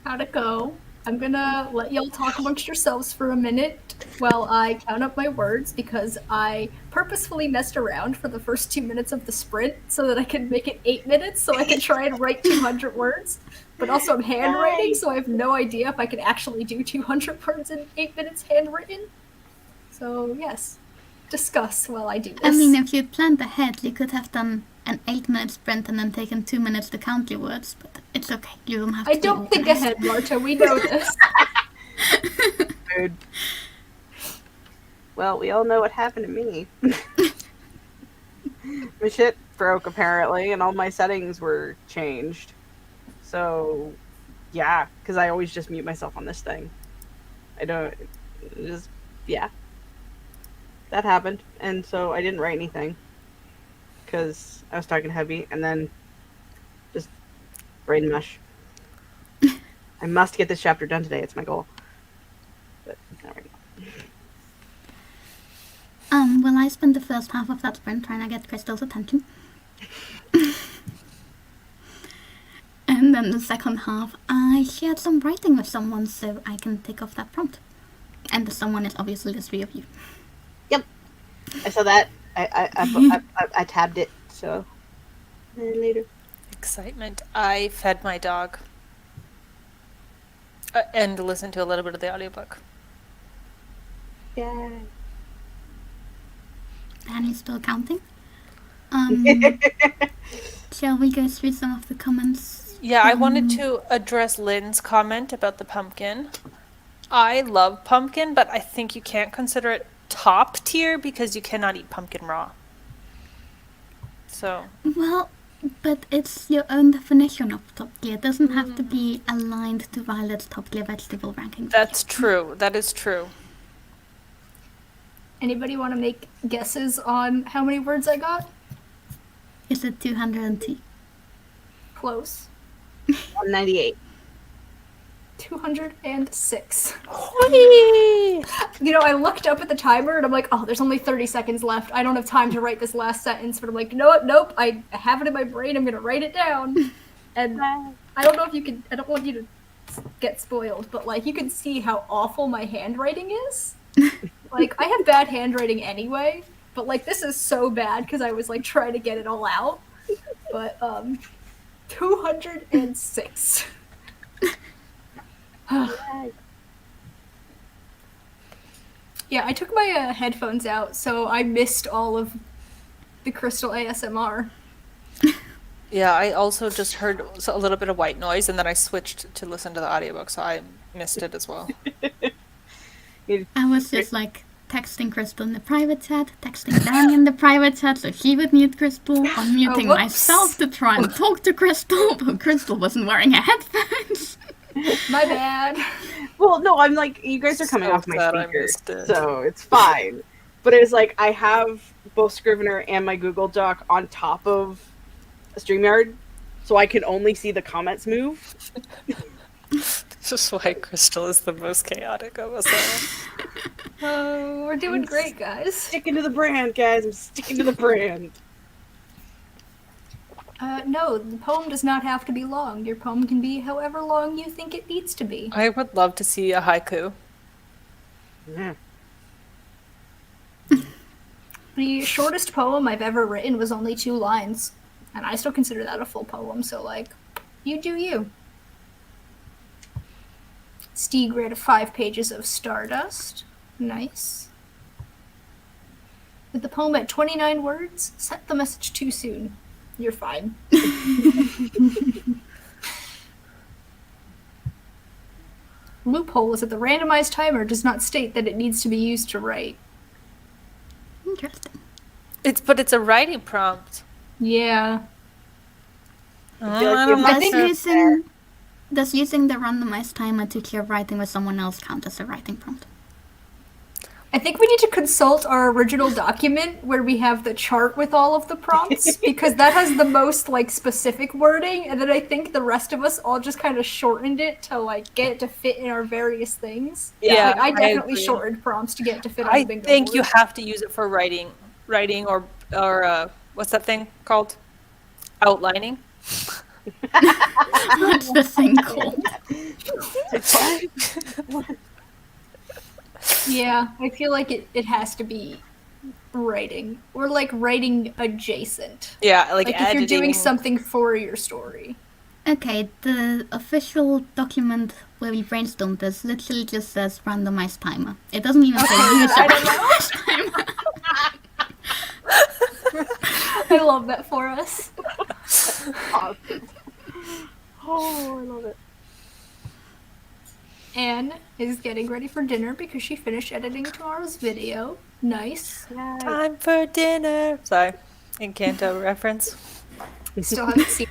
[SPEAKER 2] How'd it go? I'm gonna let y'all talk amongst yourselves for a minute while I count up my words because I purposefully messed around for the first 2 minutes of the sprint so that I could make it 8 minutes so I could try and write 200 words. But also I'm handwriting, so I have no idea if I can actually do 200 words in 8 minutes handwritten. So yes, discuss while I do this.
[SPEAKER 5] I mean, if you'd planned ahead, you could have done an 8-minute sprint and then taken 2 minutes to count your words, but it's okay. You don't have to.
[SPEAKER 2] I don't think ahead, Marta. We know this.
[SPEAKER 4] Dude. Well, we all know what happened to me. My shit broke apparently, and all my settings were changed. So, yeah, because I always just mute myself on this thing. I don't just that happened, and so I didn't write anything because I was talking heavy, and then just brain mush. I must get this chapter done today. It's my goal. But not right now.
[SPEAKER 5] Well, I spent the first half of that sprint trying to get Crystal's attention. And then the second half, I shared some writing with someone so I can tick off that prompt. And the someone is obviously the 3 of you.
[SPEAKER 4] Yep. I saw that. I tabbed it, so later.
[SPEAKER 3] Excitement. I fed my dog. And listened to a little bit of the audiobook.
[SPEAKER 4] Yeah.
[SPEAKER 5] Annie's still counting. Shall we go through some of the comments?
[SPEAKER 3] Yeah, I wanted to address Lynn's comment about the pumpkin. I love pumpkin, but I think you can't consider it top tier because you cannot eat pumpkin raw. So.
[SPEAKER 5] Well, but it's your own definition of top tier. It doesn't have to be aligned to Violet's top tier vegetable ranking.
[SPEAKER 3] That's true. That is true.
[SPEAKER 2] Anybody want to make guesses on how many words I got?
[SPEAKER 5] Is it 202?
[SPEAKER 2] Close.
[SPEAKER 4] 198.
[SPEAKER 2] 206.
[SPEAKER 3] Whee!
[SPEAKER 2] You know, I looked up at the timer and I'm like, oh, there's only 30 seconds left. I don't have time to write this last sentence. But I'm like, you know what? Nope. I have it in my brain. I'm going to write it down. And I don't know if you can, I don't want you to get spoiled, but like, you can see how awful my handwriting is. Like, I have bad handwriting anyway, but like, this is so bad because I was like trying to get it all out. But, 206. Yeah, I took my headphones out, so I missed all of the Crystal ASMR.
[SPEAKER 3] Yeah, I also just heard a little bit of white noise, and then I switched to listen to the audiobook, so I missed it as well.
[SPEAKER 5] I was just like texting Crystal in the private chat, texting Danny in the private chat so she would mute Crystal, unmuting
[SPEAKER 2] whoops.
[SPEAKER 5] myself to try and talk to Crystal, but Crystal wasn't wearing her headphones.
[SPEAKER 2] My bad.
[SPEAKER 4] Well, no, I'm like, you guys are coming
[SPEAKER 3] So
[SPEAKER 4] off my
[SPEAKER 3] glad I
[SPEAKER 4] speaker,
[SPEAKER 3] missed it.
[SPEAKER 4] so it's fine. But it's like, I have both Scrivener and my Google Doc on top of StreamYard, so I can only see the comments move.
[SPEAKER 3] This is why Crystal is the most chaotic of us all.
[SPEAKER 2] Oh, we're doing great, guys.
[SPEAKER 4] Sticking to the brand, guys. I'm sticking to the brand.
[SPEAKER 2] No, the poem does not have to be long. Your poem can be however long you think it needs to be.
[SPEAKER 3] I would love to see a haiku.
[SPEAKER 4] Yeah.
[SPEAKER 2] The shortest poem I've ever written was only 2 lines, and I still consider that a full poem, so, like, you do you. Stieg read 5 pages of Stardust. Nice. With the poem at 29 words, sent the message too soon. You're fine. Loophole is that the randomized timer does not state that it needs to be used to write.
[SPEAKER 5] Interesting.
[SPEAKER 3] But it's a writing prompt.
[SPEAKER 2] Yeah.
[SPEAKER 3] I don't
[SPEAKER 5] I
[SPEAKER 3] know.
[SPEAKER 5] think using the randomized timer to clear writing with someone else count as a writing prompt.
[SPEAKER 2] I think we need to consult our original document where we have the chart with all of the prompts because that has the most like specific wording, and then I think the rest of us all just kind of shortened it to like get it to fit in our various things.
[SPEAKER 3] Yeah,
[SPEAKER 2] Like, I definitely
[SPEAKER 3] agree.
[SPEAKER 2] shortened prompts to get it to fit on
[SPEAKER 3] I
[SPEAKER 2] the bingo
[SPEAKER 3] think you
[SPEAKER 2] board.
[SPEAKER 3] have to use it for writing or what's that thing called? Outlining.
[SPEAKER 5] What's the thing called?
[SPEAKER 2] Yeah, I feel like it has to be writing or like writing adjacent.
[SPEAKER 3] Yeah, like
[SPEAKER 2] Like if
[SPEAKER 3] editing.
[SPEAKER 2] you're doing something for your story.
[SPEAKER 5] Okay, the official document where we brainstormed this literally just says randomized timer. It doesn't even say use a randomized timer.
[SPEAKER 2] I love that for us.
[SPEAKER 4] Awesome. Oh, I love it.
[SPEAKER 2] Anne is getting ready for dinner because she finished editing tomorrow's video. Nice.
[SPEAKER 3] Time for dinner. Sorry, Encanto reference.
[SPEAKER 2] Still haven't seen.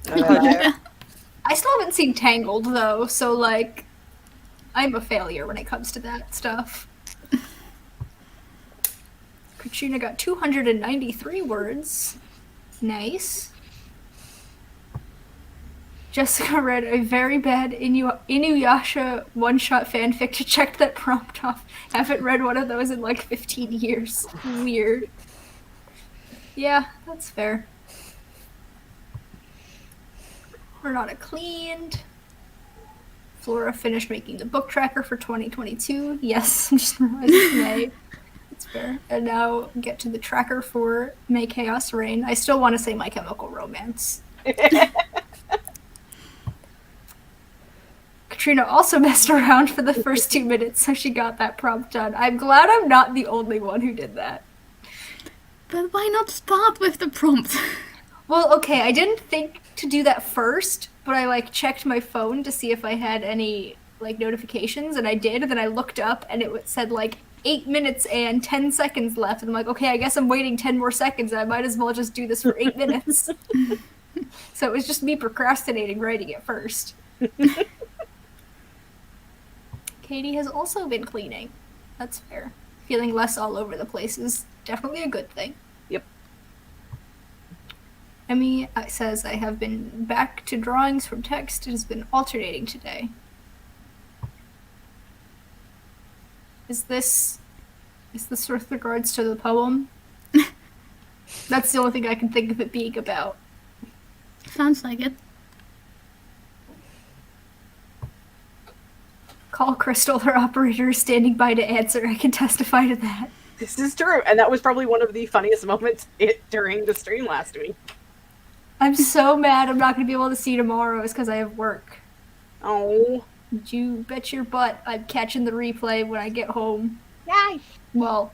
[SPEAKER 3] How dare.
[SPEAKER 2] I still haven't seen Tangled though, so like, I'm a failure when it comes to that stuff. Katrina got 293 words. Nice. Jessica read a very bad Inuyasha one-shot fanfic to check that prompt off. Haven't read one of those in like 15 years. Weird. Yeah, that's fair. Renata cleaned. Flora finished making the book tracker for 2022. Yes, I'm just realizing it's May. That's fair. And now get to the tracker for May Chaos Reign. I still want to say My Chemical Romance. Katrina also messed around for the first 2 minutes, so she got that prompt done. I'm glad I'm not the only one who did that.
[SPEAKER 5] But why not start with the prompt?
[SPEAKER 2] Well, okay, I didn't think to do that first, but I like checked my phone to see if I had any like notifications, and I did. And then I looked up, and it said like 8 minutes and 10 seconds left. And I'm like, okay, I guess I'm waiting 10 more seconds. I might as well just do this for 8 minutes. So it was just me procrastinating writing it first. Katie has also been cleaning. That's fair. Feeling less all over the place is definitely a good thing.
[SPEAKER 4] Yep.
[SPEAKER 2] Emmy says, I have been back to drawings from text. It has been alternating today. Is this with regards to the poem? That's the only thing I can think of it being about.
[SPEAKER 5] Sounds like it.
[SPEAKER 2] Call Crystal, her operator is standing by to answer. I can testify to that.
[SPEAKER 4] This is true, and that was probably one of the funniest moments during the stream last week.
[SPEAKER 2] I'm so mad I'm not going to be able to see tomorrow. It's because I have work.
[SPEAKER 4] Oh.
[SPEAKER 2] You bet your butt I'm catching the replay when I get home.
[SPEAKER 4] Yay!
[SPEAKER 2] Well,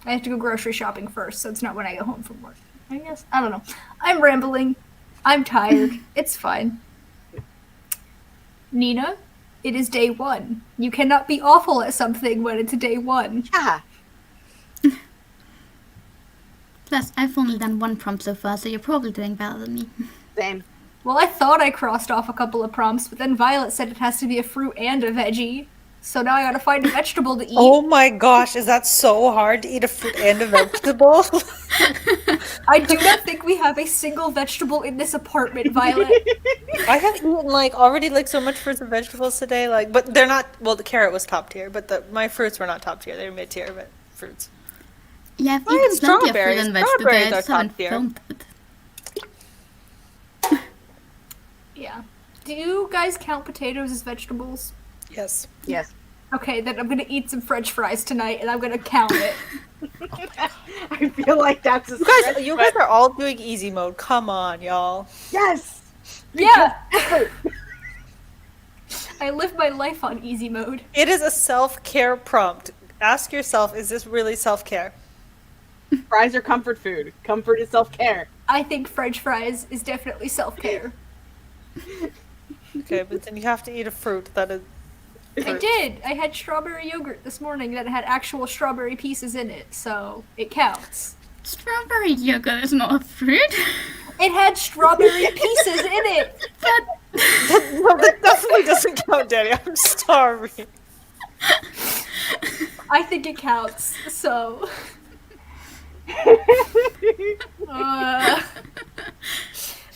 [SPEAKER 2] I have to go grocery shopping first, so it's not when I get home from work. I guess. I don't know. I'm rambling. I'm tired. It's fine. Nina, it is day 1. You cannot be awful at something when it's day 1.
[SPEAKER 4] Yeah.
[SPEAKER 5] Plus, I've only done one prompt so far, so you're probably doing better than me.
[SPEAKER 4] Same.
[SPEAKER 2] Well, I thought I crossed off a couple of prompts, but then Violet said it has to be a fruit and a veggie. So now I gotta find a vegetable to eat.
[SPEAKER 3] Oh my gosh, is that so hard to eat a fruit and a vegetable?
[SPEAKER 2] I do not think we have a single vegetable in this apartment, Violet.
[SPEAKER 3] I have eaten already so much fruits and vegetables today, but they're not. Well, the carrot was top tier, but my fruits were not top tier. They were mid tier, but fruits.
[SPEAKER 5] Yeah, I've
[SPEAKER 3] I had
[SPEAKER 5] eaten plenty of fruit
[SPEAKER 3] strawberries.
[SPEAKER 5] and vegetables. I
[SPEAKER 3] Strawberries are
[SPEAKER 5] just
[SPEAKER 3] top
[SPEAKER 5] haven't
[SPEAKER 3] tier.
[SPEAKER 5] filmed it.
[SPEAKER 2] Yeah. Do you guys count potatoes as vegetables?
[SPEAKER 3] Yes.
[SPEAKER 4] Yes.
[SPEAKER 2] Okay, then I'm gonna eat some French fries tonight, and I'm gonna count it.
[SPEAKER 4] I feel like that's a
[SPEAKER 3] You guys are all doing easy mode. Come on, y'all.
[SPEAKER 4] Yes!
[SPEAKER 2] Yeah. I live my life on easy mode.
[SPEAKER 3] It is a self-care prompt. Ask yourself, is this really self-care?
[SPEAKER 4] Fries are comfort food. Comfort is self-care.
[SPEAKER 2] I think French fries is definitely self-care.
[SPEAKER 3] Okay, but then you have to eat a fruit that is.
[SPEAKER 2] I did. I had strawberry yogurt this morning that had actual strawberry pieces in it, so it counts.
[SPEAKER 5] Strawberry yogurt is not a fruit.
[SPEAKER 2] It had strawberry pieces in it.
[SPEAKER 3] No, that definitely doesn't count, Daddy. I'm sorry.
[SPEAKER 2] I think it counts. So.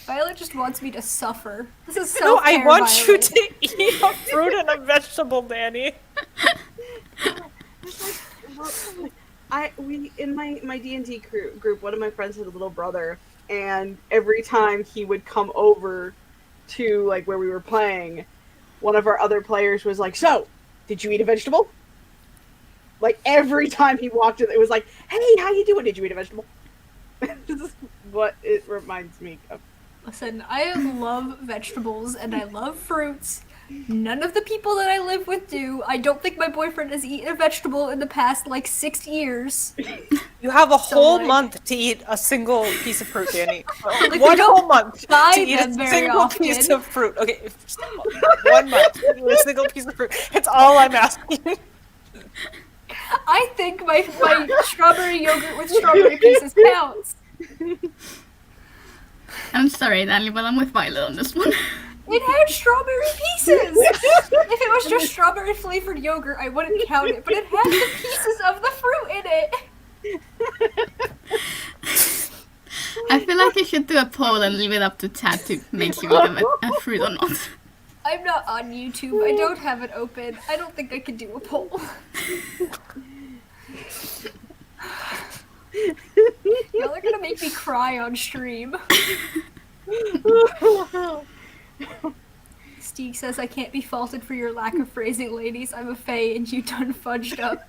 [SPEAKER 2] Violet just wants me to suffer. This is
[SPEAKER 3] No,
[SPEAKER 2] self-care,
[SPEAKER 3] I want you
[SPEAKER 2] Violet.
[SPEAKER 3] to eat a fruit and a vegetable, Danny.
[SPEAKER 4] We in my D&D group, one of my friends had a little brother, and every time he would come over to like where we were playing, one of our other players was like, "So, did you eat a vegetable?" Like every time he walked in, it was like, "Hey, how you doing? Did you eat a vegetable?" This is what it reminds me of.
[SPEAKER 2] Listen, I love vegetables and I love fruits. None of the people that I live with do. I don't think my boyfriend has eaten a vegetable in the past like 6 years.
[SPEAKER 3] You have a whole
[SPEAKER 2] like-
[SPEAKER 3] month to eat a single piece of fruit, Danny.
[SPEAKER 2] we
[SPEAKER 3] One
[SPEAKER 2] don't
[SPEAKER 3] whole month
[SPEAKER 2] buy
[SPEAKER 3] to eat a
[SPEAKER 2] them very
[SPEAKER 3] single piece
[SPEAKER 2] often.
[SPEAKER 3] of fruit. Okay, 1 month to eat a single piece of fruit. It's all I'm asking.
[SPEAKER 2] I think my strawberry yogurt with strawberry pieces counts.
[SPEAKER 5] I'm sorry, Daniel, but I'm with Violet on this one.
[SPEAKER 2] It had strawberry pieces. If it was just strawberry flavored yogurt, I wouldn't count it, but it had the pieces of the fruit in it.
[SPEAKER 5] I feel like you should do a poll and leave it up to chat to make you eat a fruit or not.
[SPEAKER 2] I'm not on YouTube. I don't have it open. I don't think I could do a poll. Y'all are gonna make me cry on stream. Steeg says, I can't be faulted for your lack of phrasing, ladies. I'm a fae and you done fudged up.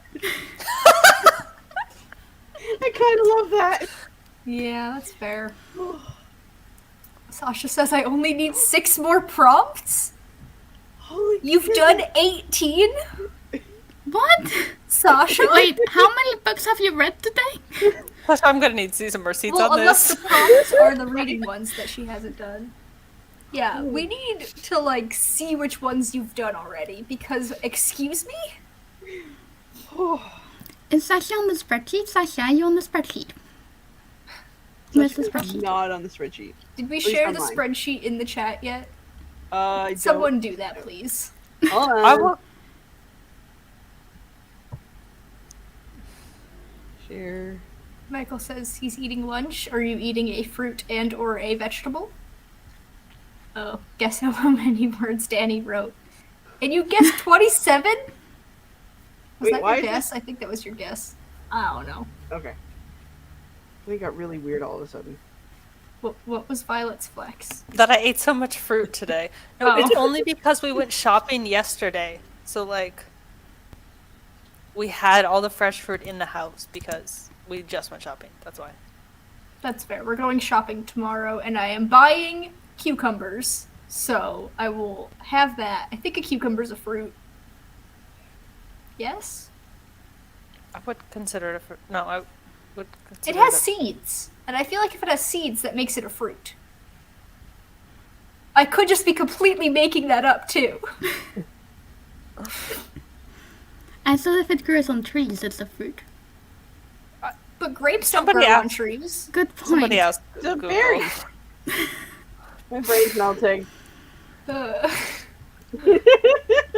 [SPEAKER 4] I kind of love that.
[SPEAKER 2] Yeah, that's fair. Sasha says, I only need 6 more prompts?
[SPEAKER 4] Holy
[SPEAKER 2] You've
[SPEAKER 4] shit.
[SPEAKER 2] done 18?
[SPEAKER 5] What?
[SPEAKER 2] Sasha?
[SPEAKER 5] Wait, how many books have you read today?
[SPEAKER 3] I'm gonna need to see some receipts
[SPEAKER 2] Well,
[SPEAKER 3] on
[SPEAKER 2] unless
[SPEAKER 3] this.
[SPEAKER 2] the prompts are the reading ones that she hasn't done. Yeah, we need to, like, see which ones you've done already, because, excuse me?
[SPEAKER 5] Is Sasha on the spreadsheet? Sasha, are you on the spreadsheet? Where's the spreadsheet?
[SPEAKER 4] Not on the spreadsheet.
[SPEAKER 2] Did we
[SPEAKER 4] Please
[SPEAKER 2] share
[SPEAKER 4] don't
[SPEAKER 2] the
[SPEAKER 4] mind.
[SPEAKER 2] spreadsheet in the chat yet?
[SPEAKER 4] I
[SPEAKER 2] Someone do that, please.
[SPEAKER 4] Hold on.
[SPEAKER 3] I will.
[SPEAKER 4] Share.
[SPEAKER 2] Michael says he's eating lunch. Are you eating a fruit and or a vegetable? Oh, guess how many words Danny wrote. And you guessed 27? Was
[SPEAKER 4] Wait,
[SPEAKER 2] that
[SPEAKER 4] why
[SPEAKER 2] your
[SPEAKER 4] is
[SPEAKER 2] guess? I think that was your guess. I don't know.
[SPEAKER 4] Okay. They got really weird all of a sudden.
[SPEAKER 2] What was Violet's flex?
[SPEAKER 3] That I ate so much fruit today. No,
[SPEAKER 2] Oh.
[SPEAKER 3] it's only because we went shopping yesterday. So, like, we had all the fresh fruit in the house because we just went shopping. That's why.
[SPEAKER 2] That's fair. We're going shopping tomorrow, and I am buying cucumbers. So I will have that. I think a cucumber's a fruit. Yes?
[SPEAKER 3] I would consider it a fruit. No, I would
[SPEAKER 2] It
[SPEAKER 3] consider
[SPEAKER 2] has
[SPEAKER 3] it
[SPEAKER 2] seeds, and I feel like if it has seeds, that makes it a fruit. I could just be completely making that up, too.
[SPEAKER 5] I thought if it grows on trees, it's a fruit.
[SPEAKER 2] But grapes don't
[SPEAKER 3] Somebody
[SPEAKER 2] grow on
[SPEAKER 3] asked-
[SPEAKER 2] trees.
[SPEAKER 5] Good point.
[SPEAKER 3] Somebody asked.
[SPEAKER 4] It's a
[SPEAKER 3] Google.
[SPEAKER 4] berry. My brain's melting.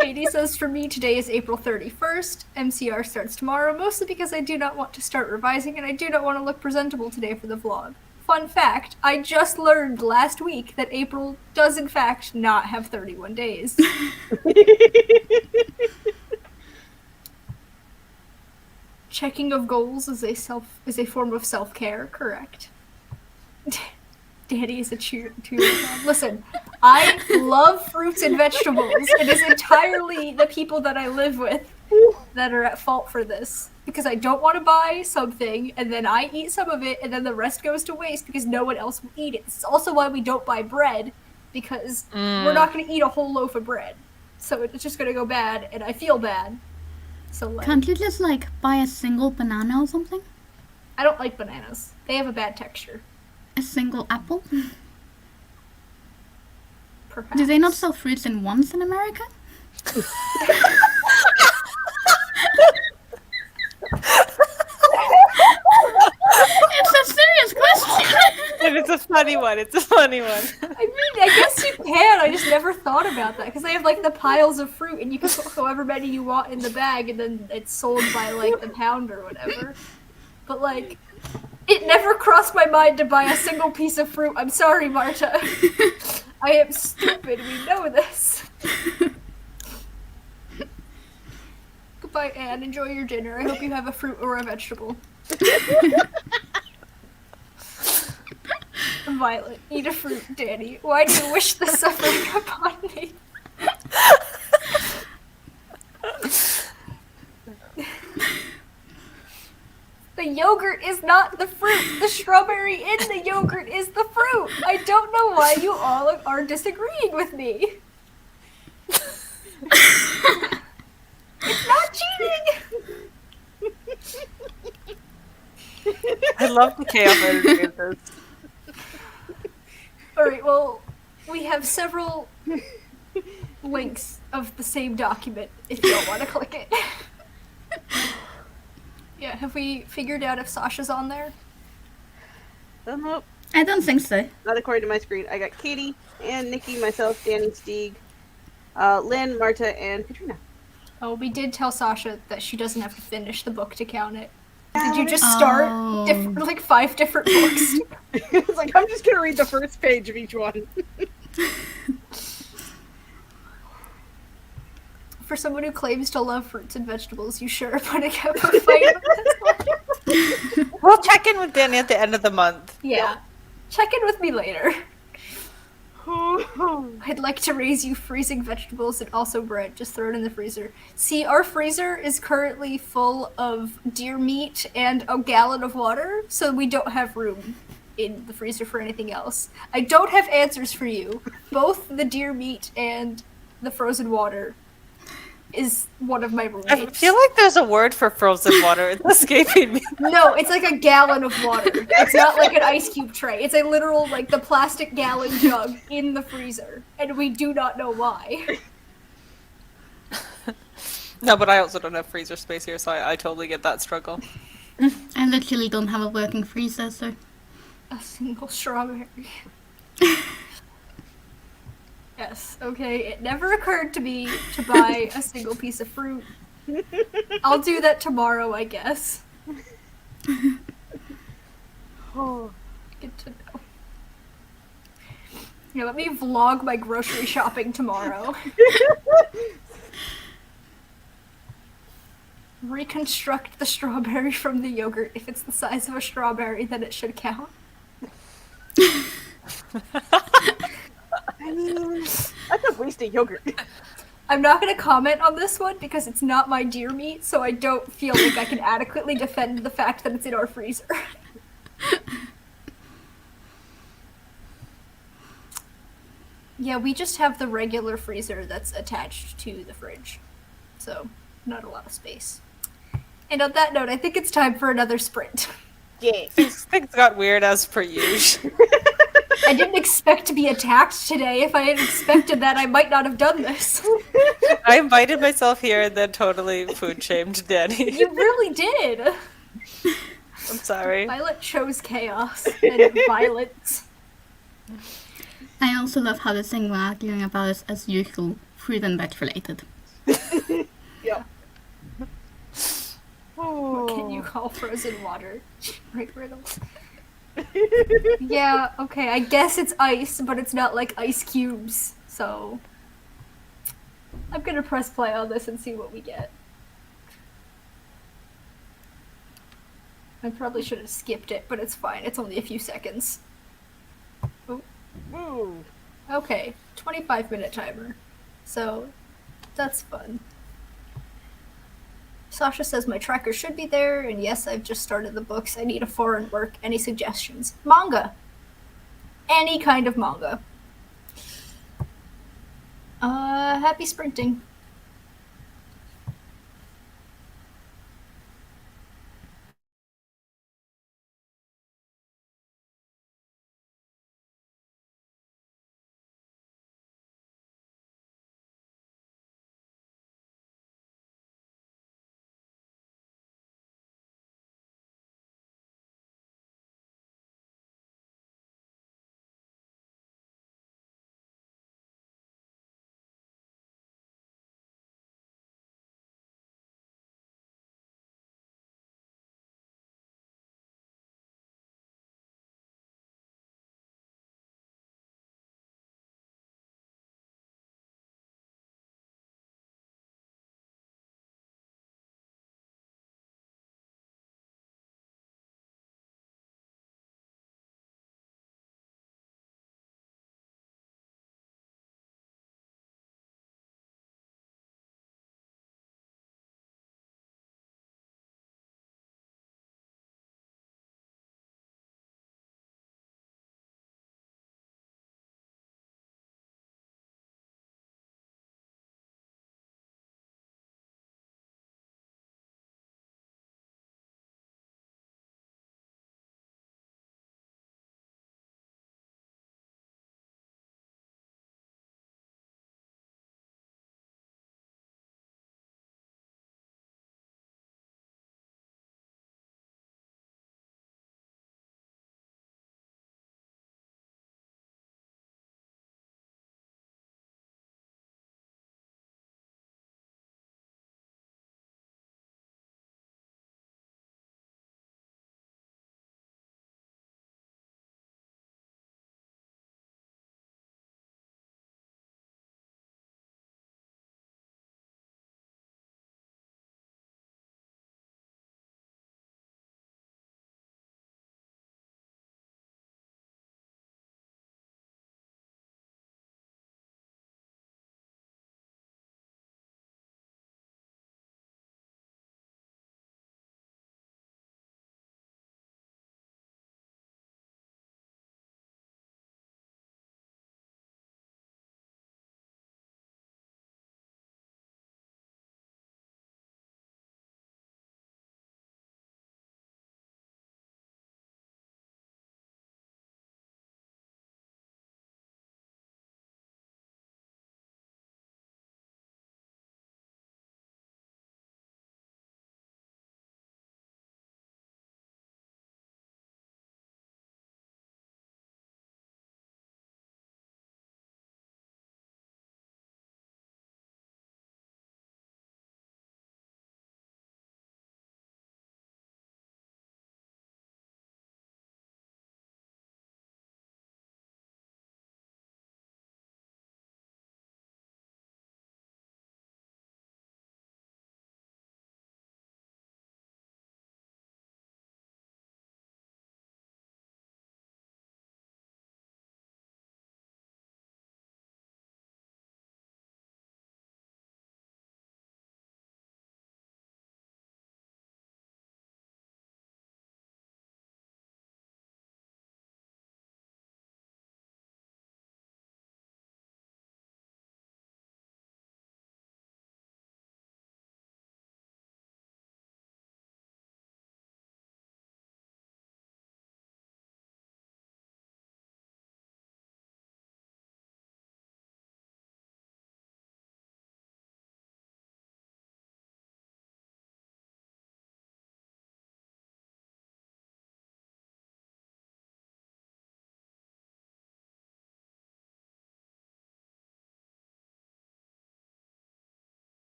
[SPEAKER 2] Katie says, for me, today is April 31st. MCR starts tomorrow, mostly because I do not want to start revising, and I do not want to look presentable today for the vlog. Fun fact, I just learned last week that April does in fact not have 31 days. Checking of goals is a form of self-care, correct? Danny is a cheerleader. Listen, I love fruits and vegetables. It is entirely the people that I live with that are at fault for this. Because I don't want to buy something, and then I eat some of it, and then the rest goes to waste because no one else will eat it. This is also why we don't buy bread, because we're not going to eat a whole loaf of bread. So it's just going to go bad, and I feel bad. So, like,
[SPEAKER 5] Can't you just, like, buy a single banana or something?
[SPEAKER 2] I don't like bananas. They have a bad texture.
[SPEAKER 5] A single apple?
[SPEAKER 2] Perhaps.
[SPEAKER 5] Do they not sell fruits in ones in America? It's a serious question!
[SPEAKER 3] And it's a funny one. It's a funny one.
[SPEAKER 2] I mean, I guess you can. I just never thought about that because they have like the piles of fruit, and you can put however many you want in the bag, and then it's sold by like the pound or whatever. But like, it never crossed my mind to buy a single piece of fruit. I'm sorry, Marta. I am stupid. We know this. Goodbye, Anne. Enjoy your dinner. I hope you have a fruit or a vegetable. Violet, eat a fruit, Danny. Why do you wish this suffering upon me? The yogurt is not the fruit. The strawberry in the yogurt is the fruit. I don't know why you all are disagreeing with me. It's not cheating.
[SPEAKER 3] I love the chaos energy of this.
[SPEAKER 2] Alright, well, we have several links of the same document if you don't want to click it. Yeah, have we figured out if Sasha's on there?
[SPEAKER 4] Nope,
[SPEAKER 5] I don't think so.
[SPEAKER 4] not according to my screen. I got Katie, Anne, Nikki, myself, Danny, Stieg, Lynn, Marta, and Katrina.
[SPEAKER 2] Oh, we did tell Sasha that she doesn't have to finish the book to count it. Did you just start like 5 different books?
[SPEAKER 4] It's like, I'm just gonna read the first page of each one.
[SPEAKER 2] For someone who claims to love fruits and vegetables, you sure are putting up a fight with this one.
[SPEAKER 3] We'll check in with Danny at the end of the month.
[SPEAKER 2] Yeah. Check in with me later. I'd like to raise you freezing vegetables and also bread. Just throw it in the freezer. See, our freezer is currently full of deer meat and a gallon of water, so we don't have room in the freezer for anything else. I don't have answers for you. Both the deer meat and the frozen water is one of my roommates.
[SPEAKER 3] I feel like there's a word for frozen water. It's escaping me.
[SPEAKER 2] No, it's like a gallon of water. It's not like an ice cube tray. It's a literal, like, the plastic gallon jug in the freezer. And we do not know why.
[SPEAKER 3] No, but I also don't have freezer space here, so I totally get that struggle.
[SPEAKER 5] I literally don't have a working freezer, so.
[SPEAKER 2] A single strawberry. Yes, okay. It never occurred to me to buy a single piece of fruit. I'll do that tomorrow, I guess.
[SPEAKER 4] Oh.
[SPEAKER 2] Good to know. Yeah, let me vlog my grocery shopping tomorrow. Reconstruct the strawberry from the yogurt. If it's the size of a strawberry, then it should count.
[SPEAKER 4] I mean, that's a waste of yogurt.
[SPEAKER 2] I'm not going to comment on this one because it's not my deer meat, so I don't feel like I can adequately defend the fact that it's in our freezer. Yeah, we just have the regular freezer that's attached to the fridge, so not a lot of space. And on that note, I think it's time for another sprint.
[SPEAKER 4] Yeah.
[SPEAKER 3] Things got weird as per usual.
[SPEAKER 2] I didn't expect to be attacked today. If I had expected that, I might not have done this.
[SPEAKER 3] I invited myself here and then totally food shamed Danny.
[SPEAKER 2] You really did.
[SPEAKER 3] I'm sorry.
[SPEAKER 2] Violet chose chaos and violence.
[SPEAKER 5] I also love how the thing we're arguing about is, as usual, fruit and veg related.
[SPEAKER 4] Yeah.
[SPEAKER 2] What can you call frozen water? Right, riddles. Yeah, okay, I guess it's ice, but it's not like ice cubes, so... I'm gonna press play on this and see what we get. I probably should have skipped it, but it's fine. It's only a few seconds. Oh,
[SPEAKER 4] Ooh.
[SPEAKER 2] okay, 25-minute timer. So, that's fun. Sasha says my tracker should be there, and yes, I've just started the books. I need a foreign work. Any suggestions? Manga. Any kind of manga. Happy sprinting.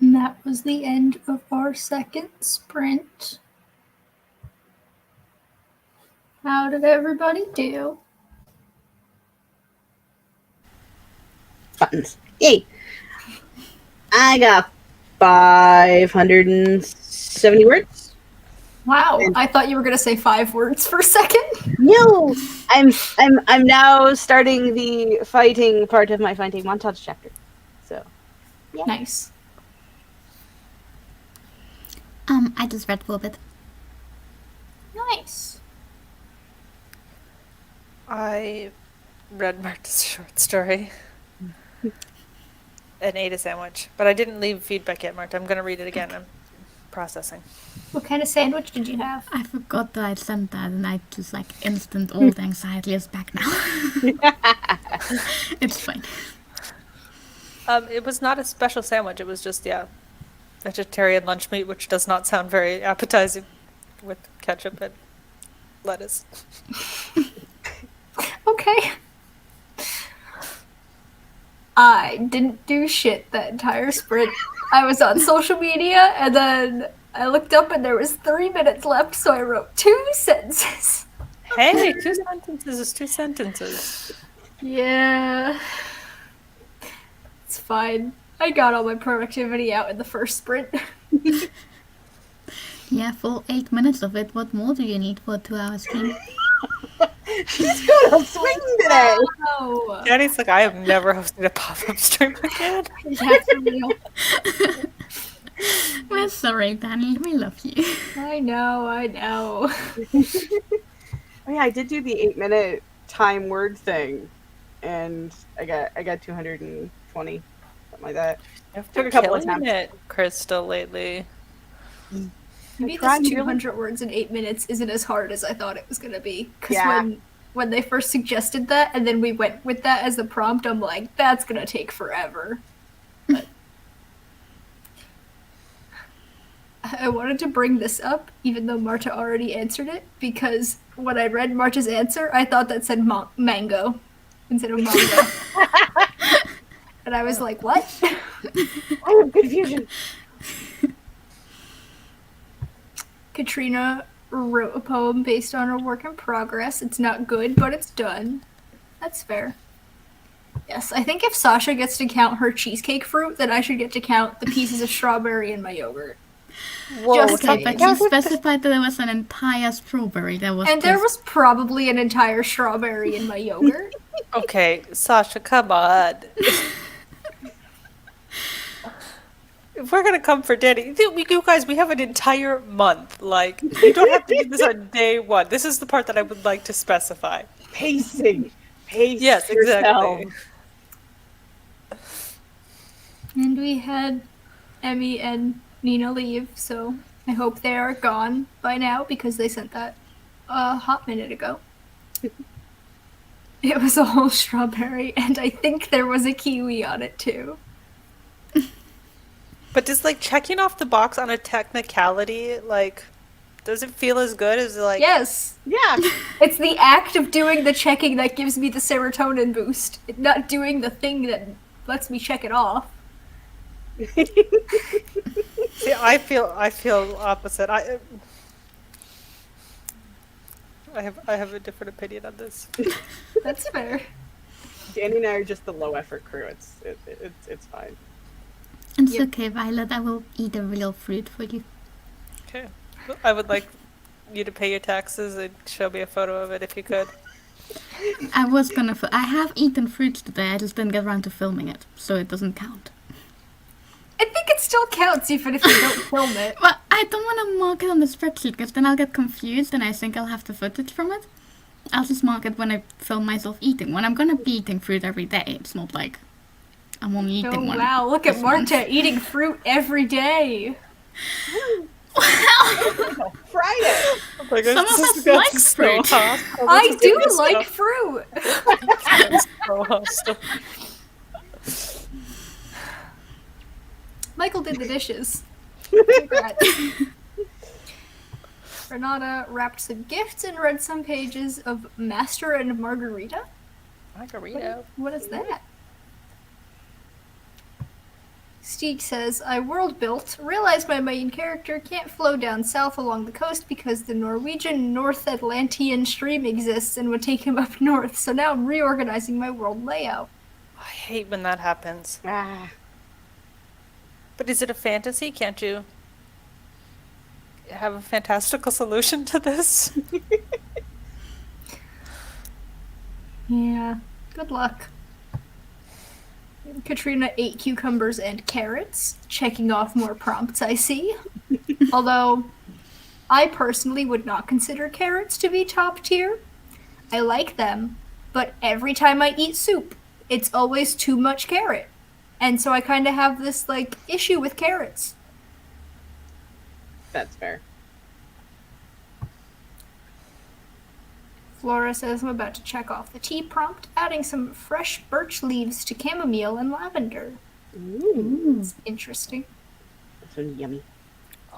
[SPEAKER 2] And that was the end of our second sprint. How did everybody do?
[SPEAKER 4] Buttons. Yay! I got 570 words.
[SPEAKER 2] Wow, I thought you were gonna say 5 words for a second.
[SPEAKER 4] No, I'm now starting the fighting part of my fighting montage chapter. So yeah.
[SPEAKER 2] Nice.
[SPEAKER 5] I just read for a bit.
[SPEAKER 2] Nice.
[SPEAKER 3] I read Marta's short story and ate a sandwich, but I didn't leave feedback yet, Marta. I'm going to read it again. I'm processing.
[SPEAKER 2] What kind of sandwich did you have?
[SPEAKER 5] I forgot that I sent that, and I just instant all the anxiety is back now. It's fine.
[SPEAKER 3] It was not a special sandwich. It was just, vegetarian lunch meat, which does not sound very appetizing with ketchup and lettuce.
[SPEAKER 2] Okay. I didn't do shit that entire sprint. I was on social media, and then I looked up and there was 3 minutes left, so I wrote 2 sentences.
[SPEAKER 3] Hey, 2 sentences is 2 sentences.
[SPEAKER 2] Yeah. It's fine. I got all my productivity out in the first sprint.
[SPEAKER 5] Yeah, for 8 minutes of it, what more do you need for a 2-hour stream?
[SPEAKER 4] She's gonna swing today.
[SPEAKER 2] Oh,
[SPEAKER 3] Danny's like, I have never hosted a pop-up stream again.
[SPEAKER 2] yeah, for real.
[SPEAKER 5] We're sorry, Danny. We love you.
[SPEAKER 2] I know.
[SPEAKER 4] Oh yeah, I did do the 8-minute time word thing, and I got 220, something like that.
[SPEAKER 3] I've
[SPEAKER 4] Took
[SPEAKER 3] been
[SPEAKER 4] a couple of
[SPEAKER 3] killing
[SPEAKER 4] attempts.
[SPEAKER 3] it, Krista, lately.
[SPEAKER 2] Maybe
[SPEAKER 4] tried
[SPEAKER 2] this
[SPEAKER 4] really-
[SPEAKER 2] 200 words in 8 minutes isn't as hard as I thought it was gonna be. Because
[SPEAKER 4] Yeah.
[SPEAKER 2] when they first suggested that, and then we went with that as the prompt, I'm like, that's gonna take forever. But I wanted to bring this up, even though Marta already answered it, because when I read Marta's answer, I thought that said mango instead of manga. And I was like, what?
[SPEAKER 4] I have confusion.
[SPEAKER 2] Katrina wrote a poem based on her work in progress. It's not good, but it's done. That's fair. Yes, I think if Sasha gets to count her cheesecake fruit, then I should get to count the pieces of strawberry in my yogurt.
[SPEAKER 3] Whoa,
[SPEAKER 2] Just
[SPEAKER 5] Okay,
[SPEAKER 2] kidding.
[SPEAKER 5] but you specified that there was an entire strawberry. That was
[SPEAKER 2] And there
[SPEAKER 5] just-
[SPEAKER 2] was probably an entire strawberry in my yogurt.
[SPEAKER 3] Okay, Sasha, come on. If we're gonna come for Danny, you guys, we have an entire month. Like, you don't have to do this on day 1. This is the part that I would like to specify.
[SPEAKER 4] Pacing. Pace
[SPEAKER 3] Yes,
[SPEAKER 4] yourself.
[SPEAKER 3] exactly.
[SPEAKER 2] And we had Emmy and Nina leave, so I hope they are gone by now because they sent that a hot minute ago. It was a whole strawberry, and I think there was a kiwi on it too.
[SPEAKER 3] But does checking off the box on a technicality, does it feel as good as
[SPEAKER 2] Yes,
[SPEAKER 4] Yeah.
[SPEAKER 2] it's the act of doing the checking that gives me the serotonin boost, not doing the thing that lets me check it off.
[SPEAKER 3] See, I feel opposite. I have a different opinion on this.
[SPEAKER 2] That's fair.
[SPEAKER 4] Danny and I are just the low effort crew. It's fine.
[SPEAKER 5] It's
[SPEAKER 2] Yep.
[SPEAKER 5] okay, Violet. I will eat a real fruit for you.
[SPEAKER 3] Okay. I would like you to pay your taxes and show me a photo of it if you could.
[SPEAKER 5] I was gonna. I have eaten fruits today. I just didn't get around to filming it, so it doesn't count.
[SPEAKER 2] I think it still counts even if you don't film it.
[SPEAKER 5] Well, I don't want to mark it on the spreadsheet because then I'll get confused and I think I'll have the footage from it. I'll just mark it when I film myself eating. When I'm gonna be eating fruit every day, it's not like I'm only eating
[SPEAKER 2] Oh
[SPEAKER 5] one.
[SPEAKER 2] wow, look at
[SPEAKER 5] this month.
[SPEAKER 2] Marta eating fruit every day.
[SPEAKER 4] Friday.
[SPEAKER 3] Oh my
[SPEAKER 5] Some
[SPEAKER 3] gosh,
[SPEAKER 5] of
[SPEAKER 3] this
[SPEAKER 5] us
[SPEAKER 3] is gonna
[SPEAKER 5] like
[SPEAKER 3] be so
[SPEAKER 5] fruit.
[SPEAKER 3] hostile.
[SPEAKER 2] I
[SPEAKER 3] This is
[SPEAKER 2] do
[SPEAKER 3] gonna be
[SPEAKER 2] like fruit.
[SPEAKER 3] so hostile.
[SPEAKER 2] Michael did the dishes. Congrats. Renata wrapped some gifts and read some pages of Master and Margarita.
[SPEAKER 3] Margarita.
[SPEAKER 2] What is that? Steeg says, I world built, realized my main character can't flow down south along the coast because the Norwegian North Atlantean stream exists and would take him up north, so now I'm reorganizing my world layout.
[SPEAKER 3] I hate when that happens.
[SPEAKER 4] Ah.
[SPEAKER 3] But is it a fantasy? Can't you have a fantastical solution to this?
[SPEAKER 2] Yeah, good luck. Katrina ate cucumbers and carrots, checking off more prompts, I see. Although, I personally would not consider carrots to be top tier. I like them, but every time I eat soup, it's always too much carrot. And so I kind of have this, like, issue with carrots.
[SPEAKER 4] That's fair.
[SPEAKER 2] Flora says I'm about to check off the tea prompt, adding some fresh birch leaves to chamomile and lavender.
[SPEAKER 4] Ooh.
[SPEAKER 2] It's interesting.
[SPEAKER 4] That's so yummy.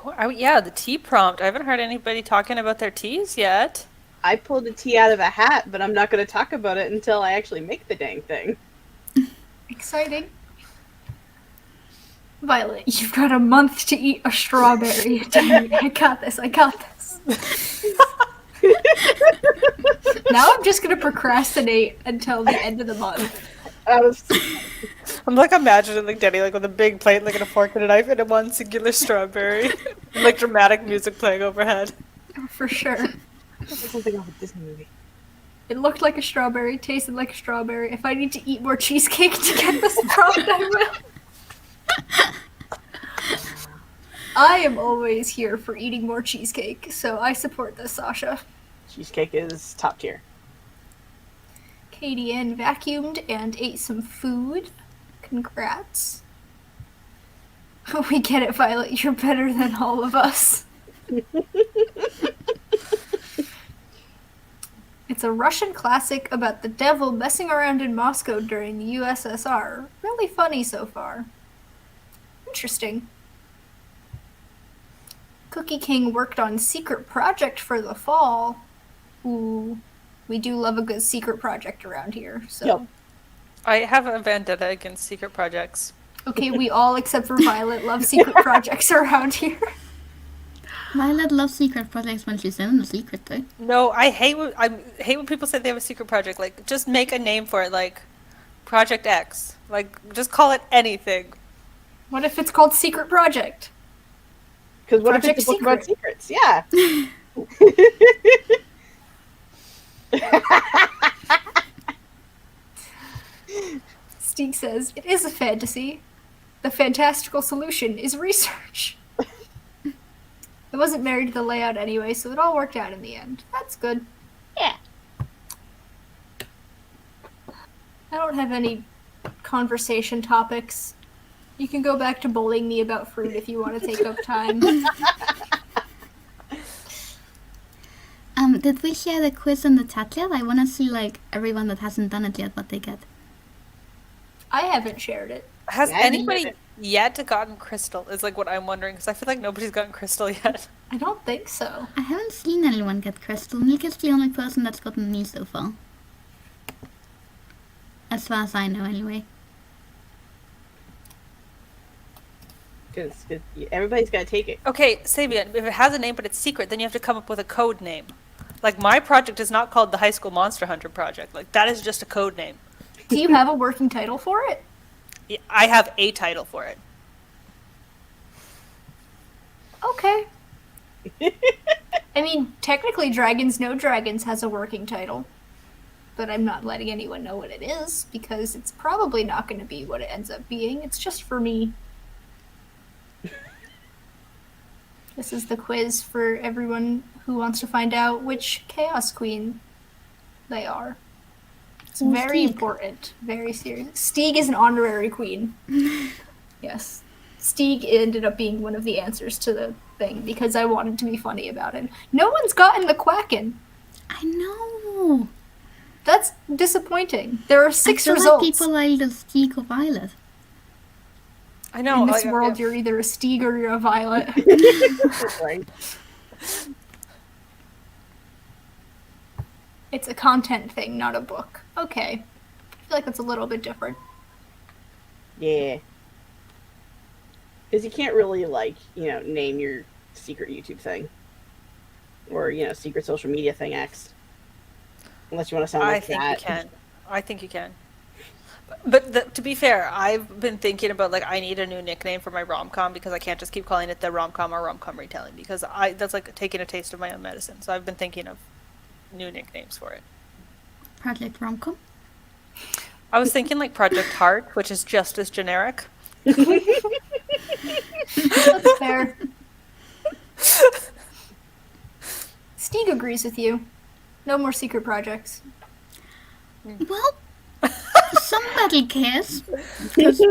[SPEAKER 3] Oh, yeah, the tea prompt. I haven't heard anybody talking about their teas yet.
[SPEAKER 4] I pulled a tea out of a hat, but I'm not going to talk about it until I actually make the dang thing.
[SPEAKER 2] Exciting. Violet, you've got a month to eat a strawberry. I got this, I got this. Now I'm just gonna procrastinate until the end of the month.
[SPEAKER 3] I'm like imagining like Denny like with a big plate, like and a fork and a knife, and a one singular strawberry, and, like dramatic music playing overhead.
[SPEAKER 2] For sure.
[SPEAKER 4] Something off a Disney movie.
[SPEAKER 2] It looked like a strawberry, tasted like a strawberry. If I need to eat more cheesecake to get this prompt, I will. I am always here for eating more cheesecake, so I support this, Sasha.
[SPEAKER 4] Cheesecake is top tier.
[SPEAKER 2] Katie Ann vacuumed and ate some food. Congrats. We get it, Violet. You're better than all of us. It's a Russian classic about the devil messing around in Moscow during the USSR. Really funny so far. Interesting. Cookie King worked on secret project for the fall. Ooh, we do love a good secret project around here. So,
[SPEAKER 4] Yep.
[SPEAKER 3] I have a vendetta against secret projects.
[SPEAKER 2] Okay, we all except for Violet love secret projects around here.
[SPEAKER 5] Violet loves secret projects when she's in a secret though.
[SPEAKER 3] No, I hate when people say they have a secret project. Like, just make a name for it, like Project X. Like, just call it anything.
[SPEAKER 2] What if it's called Secret Project?
[SPEAKER 4] Because what
[SPEAKER 2] Project
[SPEAKER 4] if it's a book about secrets? Yeah.
[SPEAKER 2] Steeg says, it is a fantasy. The fantastical solution is research. I wasn't married to the layout anyway, so it all worked out in the end. That's good.
[SPEAKER 4] Yeah.
[SPEAKER 2] I don't have any conversation topics. You can go back to bullying me about fruit if you want to take up time.
[SPEAKER 5] Did we share the quiz in the chat yet? I want to see like everyone that hasn't done it yet what they get.
[SPEAKER 2] I haven't shared it.
[SPEAKER 3] Has
[SPEAKER 4] Yeah, I didn't
[SPEAKER 3] anybody
[SPEAKER 4] get
[SPEAKER 3] yet gotten Crystal? Is like what I'm wondering, because I feel like nobody's gotten Crystal yet.
[SPEAKER 2] I don't think so.
[SPEAKER 5] I haven't seen anyone get Crystal. Mika's the only person that's gotten me so far. As far as I know, anyway.
[SPEAKER 4] Because everybody's got to take it.
[SPEAKER 3] Okay, Sabian, if it has a name but it's secret, then you have to come up with a code name. Like, my project is not called the High School Monster Hunter Project. Like, that is just a code name.
[SPEAKER 2] Do you have a working title for it?
[SPEAKER 3] Yeah, I have a title for it.
[SPEAKER 2] Okay. I mean, technically Dragons Know Dragons has a working title. But I'm not letting anyone know what it is, because it's probably not going to be what it ends up being. It's just for me. This is the quiz for everyone who wants to find out which Chaos Queen they are. It's
[SPEAKER 5] Oh,
[SPEAKER 2] very
[SPEAKER 5] Steeg.
[SPEAKER 2] important. Very serious. Steeg is an honorary queen. Yes. Steeg ended up being one of the answers to the thing, because I wanted to be funny about it. No one's gotten the Quacken.
[SPEAKER 5] I know.
[SPEAKER 2] That's disappointing. There are 6
[SPEAKER 5] I feel
[SPEAKER 2] results.
[SPEAKER 5] like people are either Steeg or Violet.
[SPEAKER 3] I know.
[SPEAKER 2] In this
[SPEAKER 3] like,
[SPEAKER 2] world, you're either a Steeg or you're a Violet.
[SPEAKER 4] Right.
[SPEAKER 2] It's a content thing, not a book. Okay. I feel like that's a little bit different.
[SPEAKER 4] Yeah. Because you can't really, like, name your secret YouTube thing. Or, secret social media thing X. Unless you want to sound
[SPEAKER 3] I
[SPEAKER 4] like
[SPEAKER 3] think
[SPEAKER 4] that.
[SPEAKER 3] you can. I think you can. But to be fair, I've been thinking about, like, I need a new nickname for my rom-com because I can't just keep calling it the rom-com or rom-com retelling because that's like taking a taste of my own medicine. So I've been thinking of new nicknames for it.
[SPEAKER 5] Project Romcom.
[SPEAKER 3] I was thinking like Project Heart, which is just as generic.
[SPEAKER 2] That's fair. Steeg agrees with you. No more secret projects.
[SPEAKER 5] Well, somebody cares. 'Cause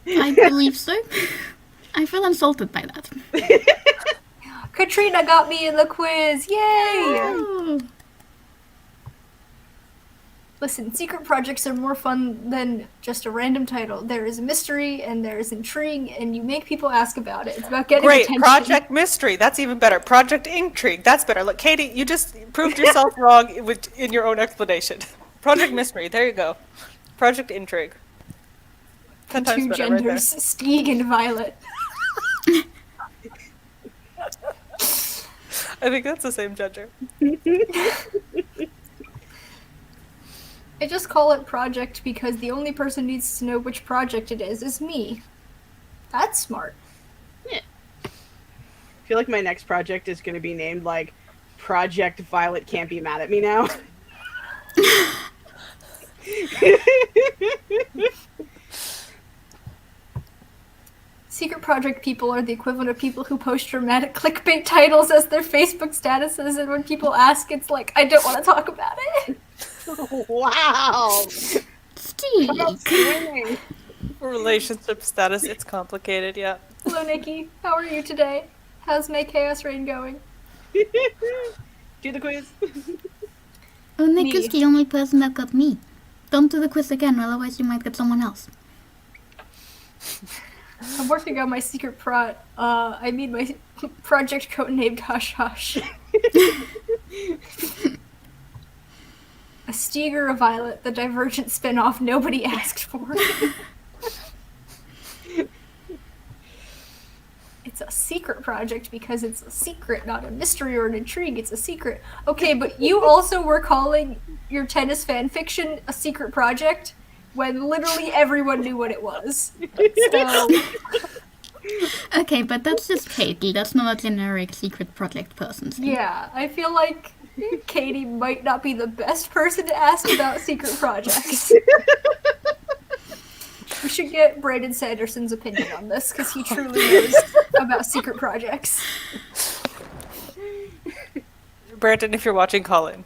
[SPEAKER 5] I believe so. I feel insulted by that.
[SPEAKER 2] Katrina got me in the quiz. Yay!
[SPEAKER 5] Oh.
[SPEAKER 2] Listen, secret projects are more fun than just a random title. There is mystery and there is intrigue, and you make people ask about it. It's about getting
[SPEAKER 3] Great.
[SPEAKER 2] attention.
[SPEAKER 3] Project Mystery. That's even better. Project Intrigue. That's better. Look, Katie, you just proved yourself wrong in your own explanation. Project Mystery. There you go. Project Intrigue. 10 times
[SPEAKER 2] Two
[SPEAKER 3] better right there.
[SPEAKER 2] genders, Steeg and Violet.
[SPEAKER 3] I think that's the same gender.
[SPEAKER 2] I just call it project because the only person who needs to know which project it is me. That's smart.
[SPEAKER 4] I feel like my next project is going to be named, like, Project Violet Can't Be Mad at Me Now.
[SPEAKER 2] Secret project people are the equivalent of people who post dramatic clickbait titles as their Facebook statuses, and when people ask, it's like, I don't want to talk about it.
[SPEAKER 4] Wow!
[SPEAKER 5] Steeg.
[SPEAKER 4] Swimming.
[SPEAKER 3] Relationship status. It's complicated, yeah.
[SPEAKER 2] Hello, Nikki. How are you today? How's May Chaos Rain going?
[SPEAKER 4] Do the quiz.
[SPEAKER 5] Oh, Nick
[SPEAKER 2] Me.
[SPEAKER 5] is the only person that got me. Don't do the quiz again, otherwise you might get someone else.
[SPEAKER 2] I'm working on my secret my project codenamed Hush Hush. A Steeg or a Violet, the Divergent spin-off nobody asked for. It's a secret project because it's a secret, not a mystery or an intrigue. It's a secret. Okay, but you also were calling your tennis fan fiction a secret project when literally everyone knew what it was. So,
[SPEAKER 5] Okay, but that's just Katie. That's not a generic secret project person. thing.
[SPEAKER 2] yeah, I feel like Katie might not be the best person to ask about secret projects. We should get Brandon Sanderson's opinion on this, because he truly knows about secret projects.
[SPEAKER 3] Brandon, if you're watching, call in.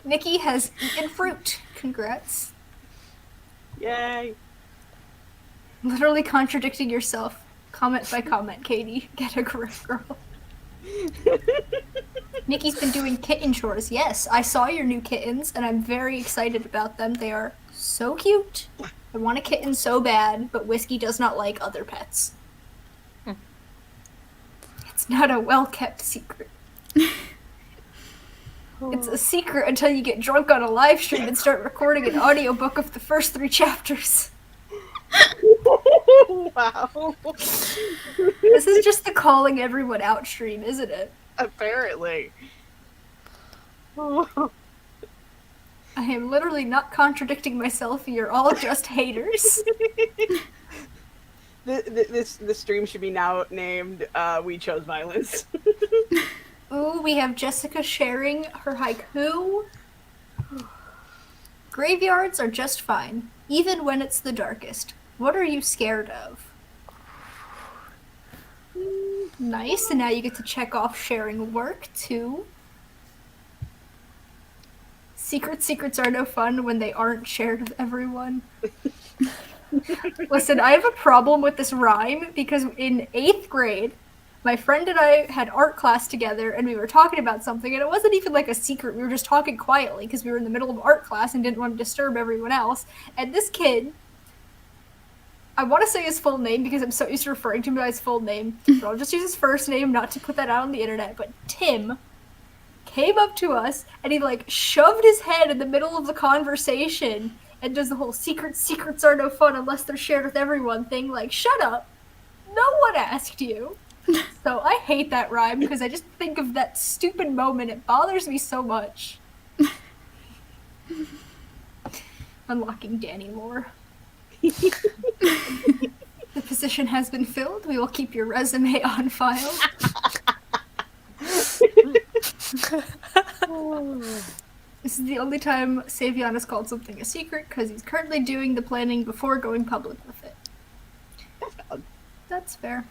[SPEAKER 2] Nikki has eaten fruit. Congrats.
[SPEAKER 4] Yay.
[SPEAKER 2] Literally contradicting yourself. Comment by comment, Katie. Get a grip, girl. Nikki's been doing kitten chores. Yes, I saw your new kittens, and I'm very excited about them. They are so cute. I want a kitten so bad, but Whiskey does not like other pets. It's not a well-kept secret. It's a secret until you get drunk on a live stream and start recording an audiobook of the first 3 chapters.
[SPEAKER 4] Wow.
[SPEAKER 2] This is just the calling everyone out stream, isn't it?
[SPEAKER 4] Apparently.
[SPEAKER 2] I am literally not contradicting myself. You're all just haters.
[SPEAKER 4] This stream should be now named We Chose Violence.
[SPEAKER 2] Ooh, we have Jessica sharing her haiku. Graveyards are just fine, even when it's the darkest. What are you scared of? Nice, and now you get to check off sharing work, too. Secrets are no fun when they aren't shared with everyone. Listen, I have a problem with this rhyme because in 8th grade, my friend and I had art class together and we were talking about something, and it wasn't even like a secret. We were just talking quietly because we were in the middle of art class and didn't want to disturb everyone else. And this kid, I want to say his full name because I'm so used to referring to him by his full name, but I'll just use his first name not to put that out on the internet, but Tim came up to us and he like shoved his head in the middle of the conversation and does the whole secrets are no fun unless they're shared with everyone thing. Like, shut up. No one asked you. So I hate that rhyme because I just think of that stupid moment. It bothers me so much. Unlocking Danny lore. The position has been filled. We will keep your resume on file. This is the only time Savion has called something a secret because he's currently doing the planning before going public with it.
[SPEAKER 4] That's valid.
[SPEAKER 2] That's fair.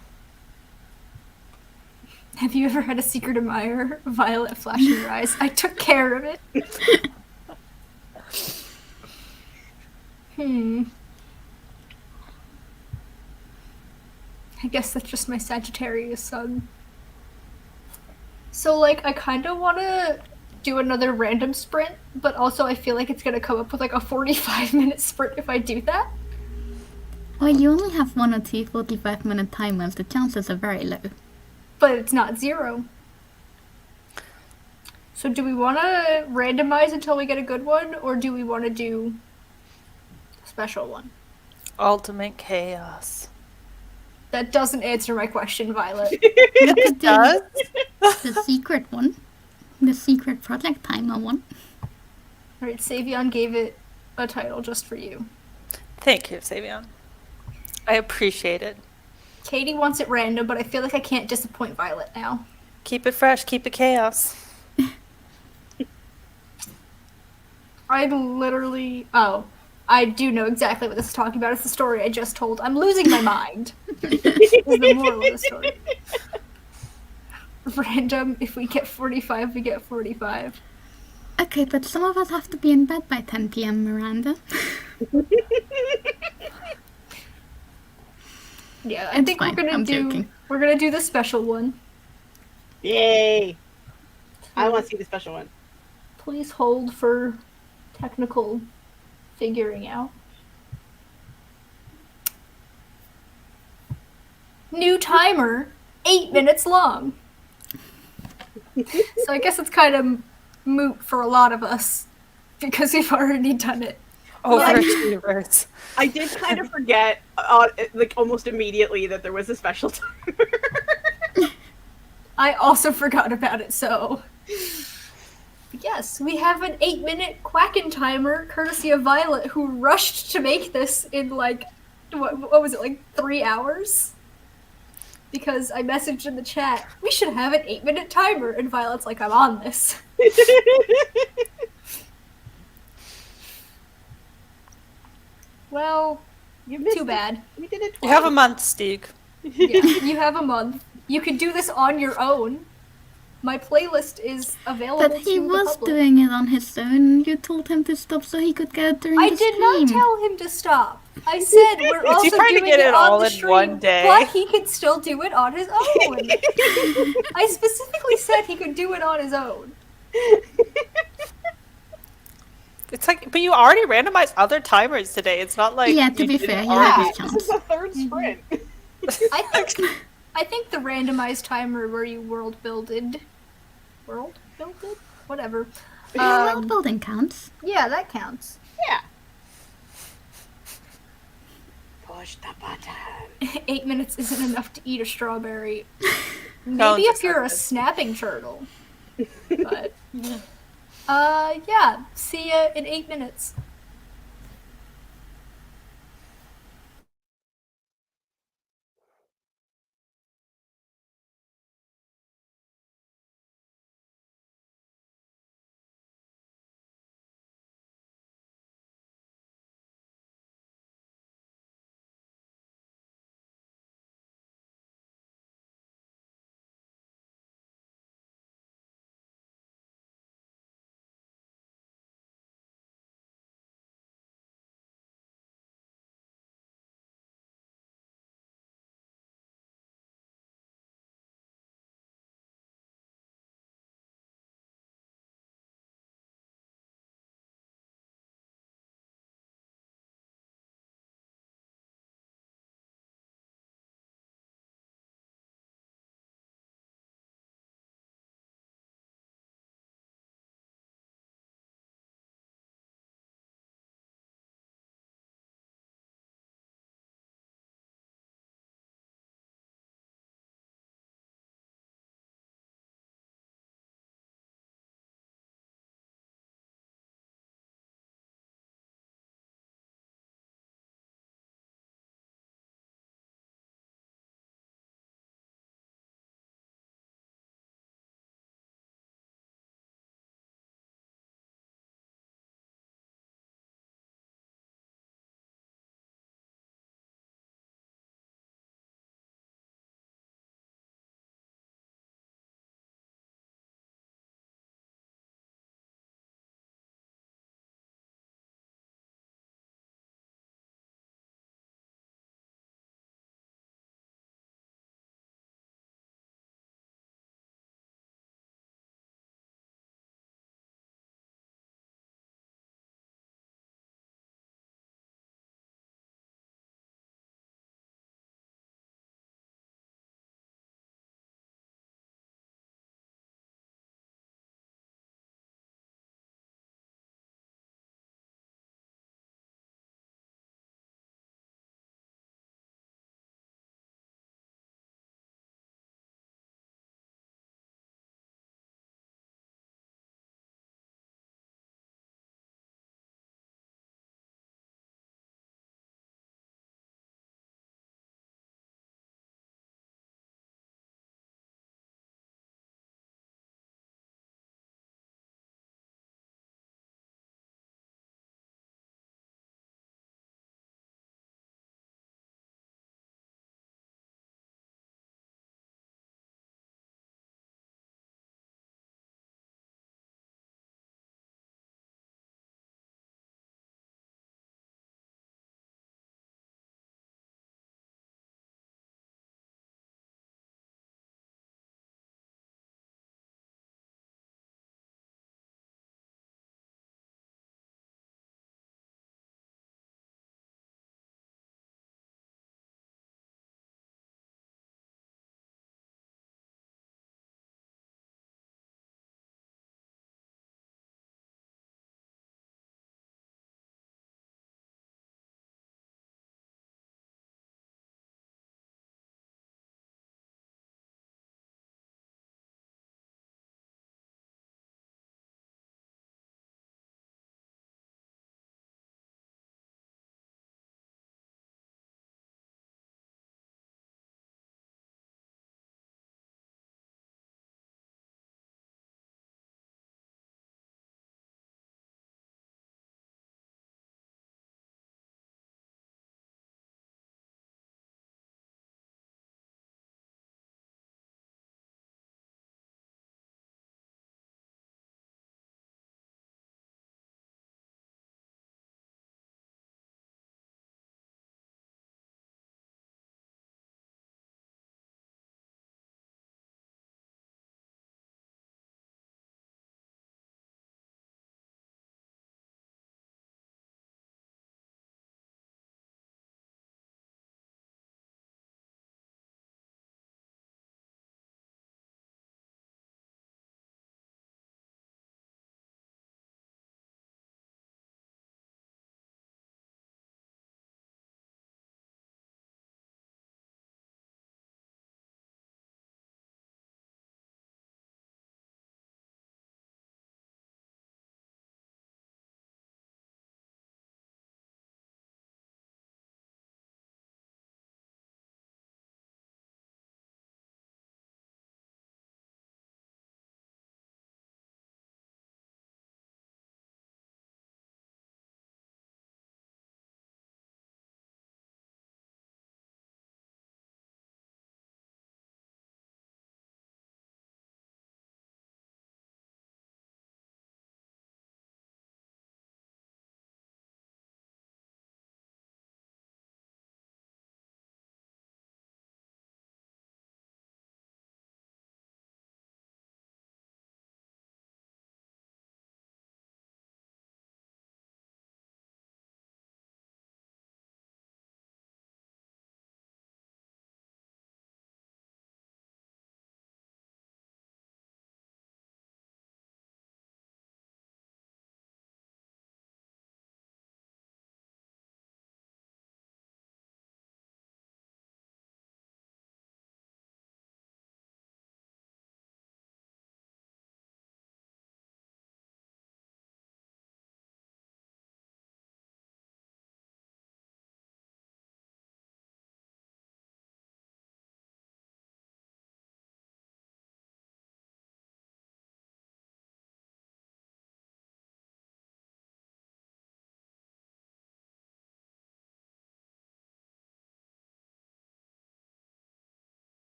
[SPEAKER 2] Have you ever had a secret admirer? Violet flashing your eyes. I took care of it. I guess that's just my Sagittarius sun. So, like, I kind of want to do another random sprint, but also I feel like it's going to come up with, like, a 45-minute sprint if I do that.
[SPEAKER 5] Well, you only have 1 or 2 45-minute timers. The chances are very low.
[SPEAKER 2] But it's not 0. So do we want to randomize until we get a good one, or do we want to do a special one?
[SPEAKER 3] Ultimate chaos.
[SPEAKER 2] That doesn't answer my question, Violet.
[SPEAKER 3] It does.
[SPEAKER 5] The secret one. The secret project timer one.
[SPEAKER 2] Alright, Savion gave it a title just for you.
[SPEAKER 3] Thank you, Savion. I appreciate it.
[SPEAKER 2] Katie wants it random, but I feel like I can't disappoint Violet now.
[SPEAKER 3] Keep it fresh, keep it chaos.
[SPEAKER 2] I'm literally... Oh, I do know exactly what this is talking about. It's the story I just told. I'm losing my mind. Is the moral of the story. Random, if we get 45, we get 45.
[SPEAKER 5] Okay, but some of us have to be in bed by 10 p.m., Miranda.
[SPEAKER 2] Yeah, I
[SPEAKER 5] It's
[SPEAKER 2] think
[SPEAKER 5] fine,
[SPEAKER 2] we're
[SPEAKER 5] I'm
[SPEAKER 2] gonna
[SPEAKER 5] joking.
[SPEAKER 2] do the special one.
[SPEAKER 4] Yay! I want to see the special one.
[SPEAKER 2] Please hold for technical figuring out. New timer, 8 minutes long. So I guess it's kind of moot for a lot of us because we've already done it.
[SPEAKER 3] Over universe.
[SPEAKER 4] I did kind of forget, like almost immediately, that there was a special timer.
[SPEAKER 2] I also forgot about it, so... Yes, we have an 8-minute Quacken timer, courtesy of Violet, who rushed to make this in, like, what was it, like 3 hours? Because I messaged in the chat, we should have an 8-minute timer, and Violet's like, I'm on this. Well,
[SPEAKER 4] You missed
[SPEAKER 2] too bad.
[SPEAKER 4] We did it twice.
[SPEAKER 3] You have a month, Steve.
[SPEAKER 2] Yeah, you have a month. You could do this on your own. My playlist is available
[SPEAKER 5] But he
[SPEAKER 2] to the
[SPEAKER 5] was
[SPEAKER 2] public.
[SPEAKER 5] doing it on his own. You told him to stop so he could get it during
[SPEAKER 2] I
[SPEAKER 5] the
[SPEAKER 2] did
[SPEAKER 5] stream.
[SPEAKER 2] not tell him to stop. I said we're also
[SPEAKER 3] trying to
[SPEAKER 2] doing
[SPEAKER 3] get
[SPEAKER 2] it
[SPEAKER 3] it
[SPEAKER 2] on
[SPEAKER 3] all
[SPEAKER 2] the
[SPEAKER 3] in
[SPEAKER 2] stream,
[SPEAKER 3] one day.
[SPEAKER 2] but he can still do it on his own. I specifically said he could do it on his own.
[SPEAKER 3] It's like, but you already randomized other timers today. It's not like
[SPEAKER 5] Yeah, to
[SPEAKER 3] you
[SPEAKER 5] be
[SPEAKER 3] didn't
[SPEAKER 5] fair, he
[SPEAKER 3] already-
[SPEAKER 5] had his
[SPEAKER 4] This
[SPEAKER 5] chance.
[SPEAKER 4] is the third sprint.
[SPEAKER 2] I think the randomized timer where you world builded, whatever.
[SPEAKER 5] World building counts.
[SPEAKER 2] Yeah, that counts.
[SPEAKER 4] Yeah. Push the button.
[SPEAKER 2] 8 minutes isn't enough to eat a strawberry. Maybe
[SPEAKER 3] Sounds
[SPEAKER 2] if you're a
[SPEAKER 3] excessive.
[SPEAKER 2] snapping turtle. But yeah. See ya in 8 minutes.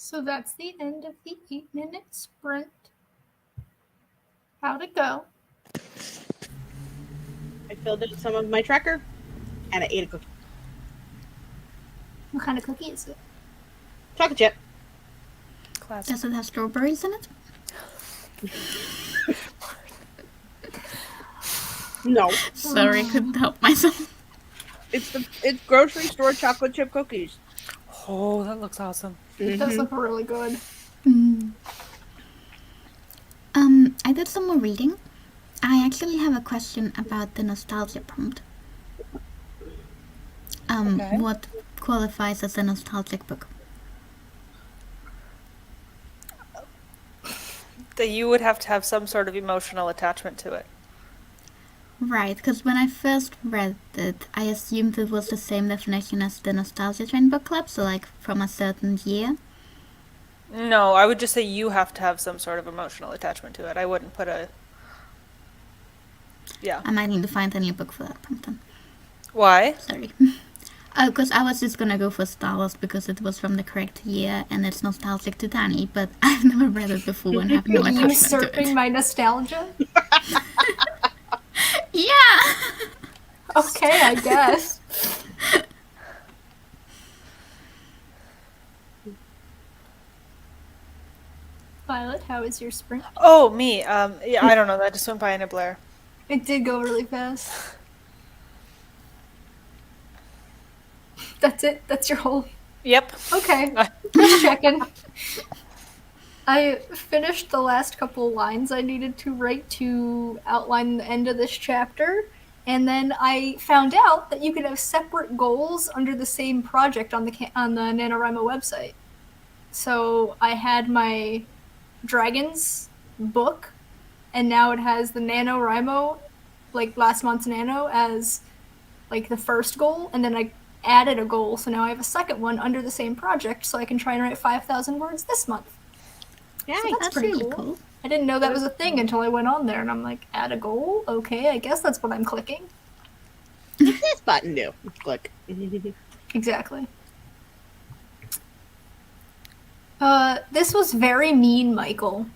[SPEAKER 2] So that's the end of the 8-minute sprint. How'd it go?
[SPEAKER 4] I filled in some of my tracker, and I ate a cookie.
[SPEAKER 2] What kind of cookie is it?
[SPEAKER 4] Chocolate chip.
[SPEAKER 3] Classic.
[SPEAKER 5] Does it have strawberries in it?
[SPEAKER 4] No,
[SPEAKER 5] Sorry, couldn't help myself.
[SPEAKER 4] it's grocery store chocolate chip cookies.
[SPEAKER 3] Oh, that looks awesome.
[SPEAKER 2] It does look really good.
[SPEAKER 5] I did some more reading. I actually have a question about the nostalgia prompt.
[SPEAKER 3] Okay.
[SPEAKER 5] What qualifies as a nostalgic book?
[SPEAKER 3] That you would have to have some sort of emotional attachment to it.
[SPEAKER 5] Right, because when I first read it, I assumed it was the same definition as the Nostalgia Train book club, so like from a certain year.
[SPEAKER 3] No, I would just say you have to have some sort of emotional attachment to it. I wouldn't put a... Yeah.
[SPEAKER 5] I might need to find a new book for that prompt then.
[SPEAKER 3] Why?
[SPEAKER 5] Sorry. Because I was just gonna go for Star Wars because it was from the correct year and it's nostalgic to Danny, but I've never read it before and have no attachment to
[SPEAKER 2] Usurping
[SPEAKER 5] it.
[SPEAKER 2] my nostalgia?
[SPEAKER 5] Yeah!
[SPEAKER 2] Okay, I guess. Violet, how is your sprint?
[SPEAKER 3] Oh, me. Yeah, I don't know. That just went by in a blur.
[SPEAKER 2] It did go really fast. That's it? That's your whole...
[SPEAKER 3] Yep.
[SPEAKER 2] Okay, just checking. I finished the last couple lines I needed to write to outline the end of this chapter, and then I found out that you could have separate goals under the same project on the NaNoWriMo website. So I had my Dragons book, and now it has the NaNoWriMo, like last month's Nano, as like the first goal, and then I added a goal, so now I have a second one under the same project, so I can try and write 5,000 words this month.
[SPEAKER 4] Yeah,
[SPEAKER 2] So that's pretty
[SPEAKER 5] really
[SPEAKER 2] cool. I didn't know that was a thing until I went on there, and I'm like, add a goal? Okay, I guess that's what I'm clicking.
[SPEAKER 4] what's this button do? Click.
[SPEAKER 2] Exactly. This was very mean, Michael.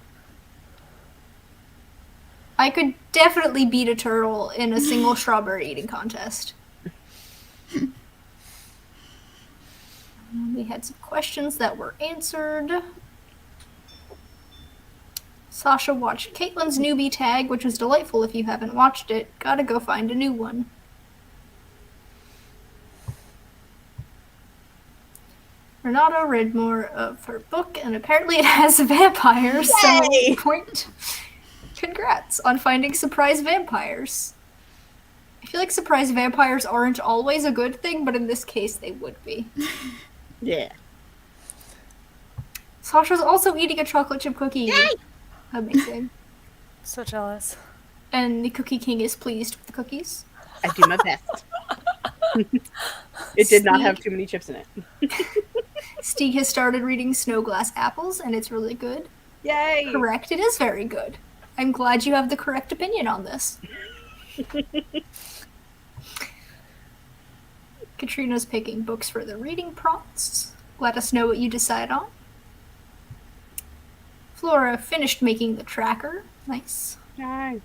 [SPEAKER 2] I could definitely beat a turtle in a single strawberry eating contest. We had some questions that were answered. Sasha watched Caitlin's newbie tag, which was delightful if you haven't watched it. Gotta go find a new one. Renata read more of her book, and apparently it has vampires,
[SPEAKER 4] Yay!
[SPEAKER 2] so point. Congrats on finding surprise vampires. I feel like surprise vampires aren't always a good thing, but in this case they would be.
[SPEAKER 4] Yeah.
[SPEAKER 2] Sasha's also eating a chocolate chip cookie.
[SPEAKER 4] Yay!
[SPEAKER 2] Amazing.
[SPEAKER 3] So jealous.
[SPEAKER 2] And the Cookie King is pleased with the cookies.
[SPEAKER 4] I do my best. It did not have too many chips in it.
[SPEAKER 2] Stieg has started reading Snow Glass Apples, and it's really good.
[SPEAKER 4] Yay!
[SPEAKER 2] Correct, it is very good. I'm glad you have the correct opinion on this. Katrina's picking books for the reading prompts. Let us know what you decide on. Flora finished making the tracker. Nice.
[SPEAKER 4] Yay.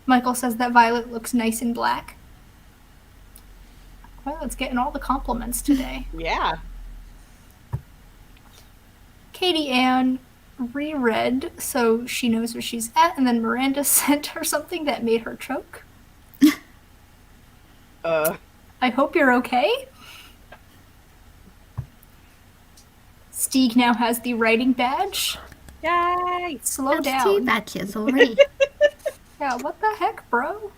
[SPEAKER 2] Michael says that Violet looks nice in black. Violet's getting all the compliments today.
[SPEAKER 4] Yeah.
[SPEAKER 2] Katie Ann reread so she knows where she's at, and then Miranda sent her something that made her choke. I hope you're okay. Stieg now has the writing badge.
[SPEAKER 4] Yay!
[SPEAKER 2] Slow
[SPEAKER 5] That's 2
[SPEAKER 2] down.
[SPEAKER 5] batches already.
[SPEAKER 2] Yeah, what the heck, bro?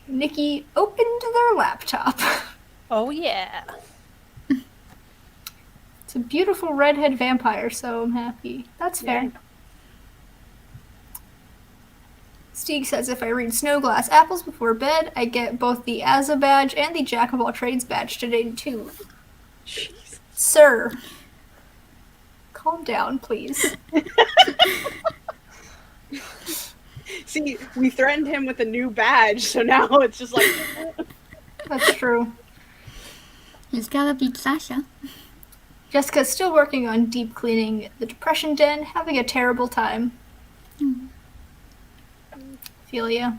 [SPEAKER 2] Nikki opened their laptop.
[SPEAKER 3] Oh, yeah.
[SPEAKER 2] It's a beautiful redhead vampire, so I'm happy. That's fair.
[SPEAKER 4] Yeah.
[SPEAKER 2] Stieg says if I read Snow Glass Apples before bed, I get both the Asa badge and the Jack of all trades badge today, too.
[SPEAKER 4] Jeez.
[SPEAKER 2] Sir, calm down, please.
[SPEAKER 4] See, we threatened him with a new badge, so now it's just like...
[SPEAKER 2] That's true.
[SPEAKER 5] He's gotta beat Sasha.
[SPEAKER 2] Jessica's still working on deep cleaning the depression den, having a terrible time. Feel ya.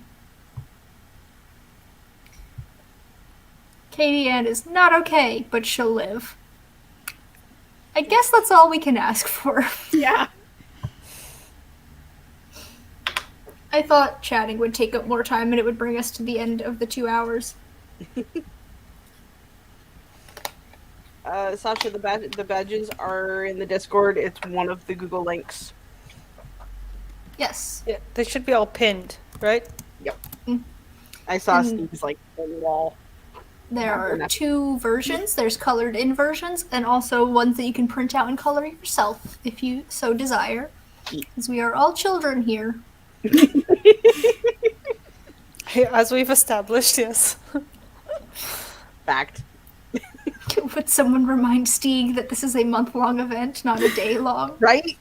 [SPEAKER 2] Katie Ann is not okay, but she'll live. I guess that's all we can ask for.
[SPEAKER 4] Yeah.
[SPEAKER 2] I thought chatting would take up more time and it would bring us to the end of the 2 hours.
[SPEAKER 4] Sasha, the badges are in the Discord. It's one of the Google links.
[SPEAKER 2] Yes.
[SPEAKER 3] Yeah, they should be all pinned, right?
[SPEAKER 4] I saw
[SPEAKER 2] And-
[SPEAKER 4] Steve's like on the wall.
[SPEAKER 2] There are 2 versions. There's colored in versions and also ones that you can print out and color yourself if you so desire. Because we are all children here.
[SPEAKER 3] As we've established, yes.
[SPEAKER 4] Fact.
[SPEAKER 2] Would someone remind Stieg that this is a month-long event, not a day-long?
[SPEAKER 4] Right?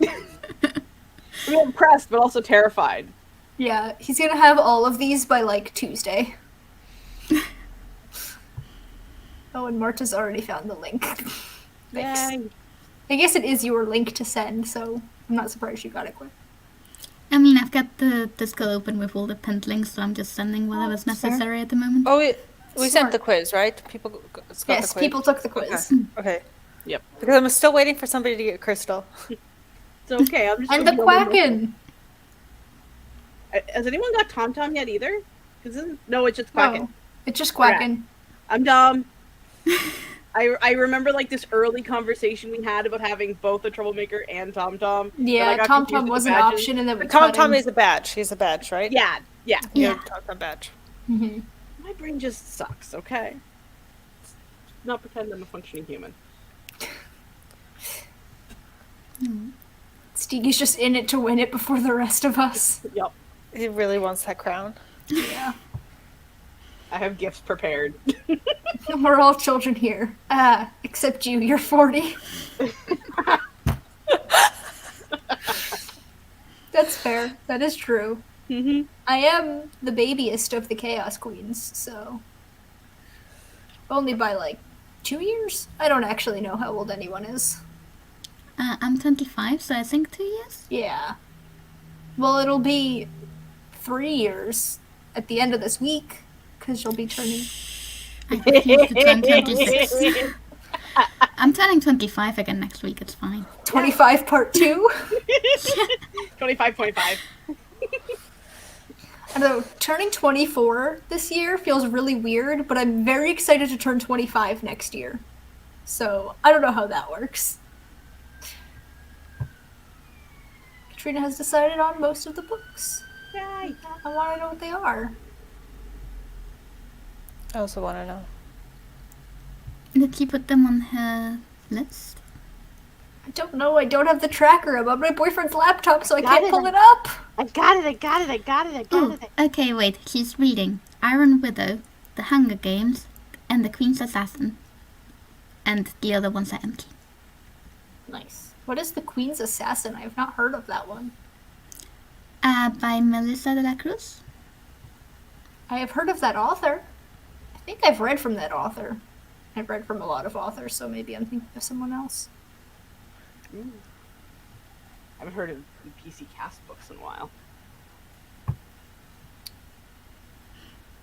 [SPEAKER 4] I'm impressed, but also terrified.
[SPEAKER 2] Yeah, he's gonna have all of these by, like, Tuesday. Oh, and Marta's already found the link. Thanks.
[SPEAKER 4] Yay.
[SPEAKER 2] I guess it is your link to send, so I'm not surprised you got it quick.
[SPEAKER 5] I mean, I've got the Discord open with all the pinned links, so I'm just sending whatever's
[SPEAKER 2] fair.
[SPEAKER 5] necessary at the moment.
[SPEAKER 3] Oh, we
[SPEAKER 2] Smart.
[SPEAKER 3] sent the quiz, right? People got the
[SPEAKER 2] Yes,
[SPEAKER 3] quiz.
[SPEAKER 2] people took the quiz.
[SPEAKER 3] Okay.
[SPEAKER 4] Yep.
[SPEAKER 3] Because I'm still waiting for somebody to get Crystal.
[SPEAKER 4] It's okay. I'm just
[SPEAKER 2] And
[SPEAKER 4] gonna
[SPEAKER 2] the
[SPEAKER 4] be over
[SPEAKER 2] Quacken!
[SPEAKER 4] Has anyone got TomTom yet either? No, it's just Quacken.
[SPEAKER 2] Oh, it's just Quacken.
[SPEAKER 4] I'm dumb. I remember like this early conversation we had about having both a troublemaker and TomTom.
[SPEAKER 2] Yeah,
[SPEAKER 4] and I got confused
[SPEAKER 2] TomTom
[SPEAKER 4] with
[SPEAKER 2] was
[SPEAKER 4] the
[SPEAKER 2] an
[SPEAKER 4] badges.
[SPEAKER 2] option, and then we cut
[SPEAKER 3] TomTom
[SPEAKER 2] him.
[SPEAKER 3] is a badge. He's a badge, right?
[SPEAKER 4] Yeah.
[SPEAKER 5] Yeah.
[SPEAKER 3] TomTom badge.
[SPEAKER 2] Mhm.
[SPEAKER 4] My brain just sucks. Okay. Let's not pretend I'm a functioning human.
[SPEAKER 2] Stieg is just in it to win it before the rest of us.
[SPEAKER 4] Yep.
[SPEAKER 3] He really wants that crown.
[SPEAKER 2] Yeah.
[SPEAKER 4] I have gifts prepared.
[SPEAKER 2] We're all children here. Except you. You're 40. That's fair. That is true.
[SPEAKER 4] Mm-hmm.
[SPEAKER 2] I am the babiest of the Chaos Queens, so... Only by, like, 2 years? I don't actually know how old anyone is.
[SPEAKER 5] I'm 25, so I think 2 years.
[SPEAKER 2] Yeah. Well, it'll be 3 years at the end of this week, because you'll be turning...
[SPEAKER 5] I refuse to turn 26. I'm turning 25 again next week, it's fine.
[SPEAKER 2] 25 part 2?
[SPEAKER 4] 25.5.
[SPEAKER 2] I don't know, turning 24 this year feels really weird, but I'm very excited to turn 25 next year. So, I don't know how that works. Katrina has decided on most of the books.
[SPEAKER 4] Yay.
[SPEAKER 2] I want to know what they are.
[SPEAKER 3] I also want to know.
[SPEAKER 5] Did you put them on her list?
[SPEAKER 2] I don't know, I don't have the tracker. I'm on my boyfriend's laptop, so I
[SPEAKER 4] Got
[SPEAKER 2] can't
[SPEAKER 4] it.
[SPEAKER 2] pull it up.
[SPEAKER 4] I got it.
[SPEAKER 5] Oh, okay, wait. She's reading Iron Widow, The Hunger Games, and The Queen's Assassin. And the other ones are empty.
[SPEAKER 2] Nice. What is the Queen's Assassin? I have not heard of that one.
[SPEAKER 5] By Melissa de la Cruz.
[SPEAKER 2] I have heard of that author. I think I've read from that author. I've read from a lot of authors, so maybe I'm thinking of someone else.
[SPEAKER 4] I haven't heard of PC cast books in a while.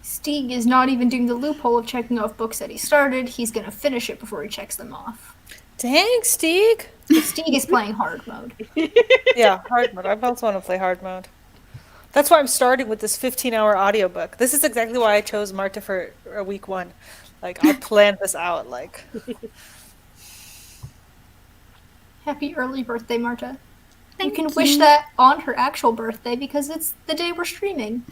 [SPEAKER 2] Stieg is not even doing the loophole of checking off books that he started. He's gonna finish it before he checks them off.
[SPEAKER 3] Dang, Stieg!
[SPEAKER 2] Stieg is playing hard mode.
[SPEAKER 3] Yeah, hard mode. I also want to play hard mode. That's why I'm starting with this 15-hour audiobook. This is exactly why I chose Marta for week 1. Like, I planned this out, like...
[SPEAKER 2] Happy early birthday, Marta.
[SPEAKER 5] Thank
[SPEAKER 2] You can wish that on her actual birthday because it's the day we're streaming.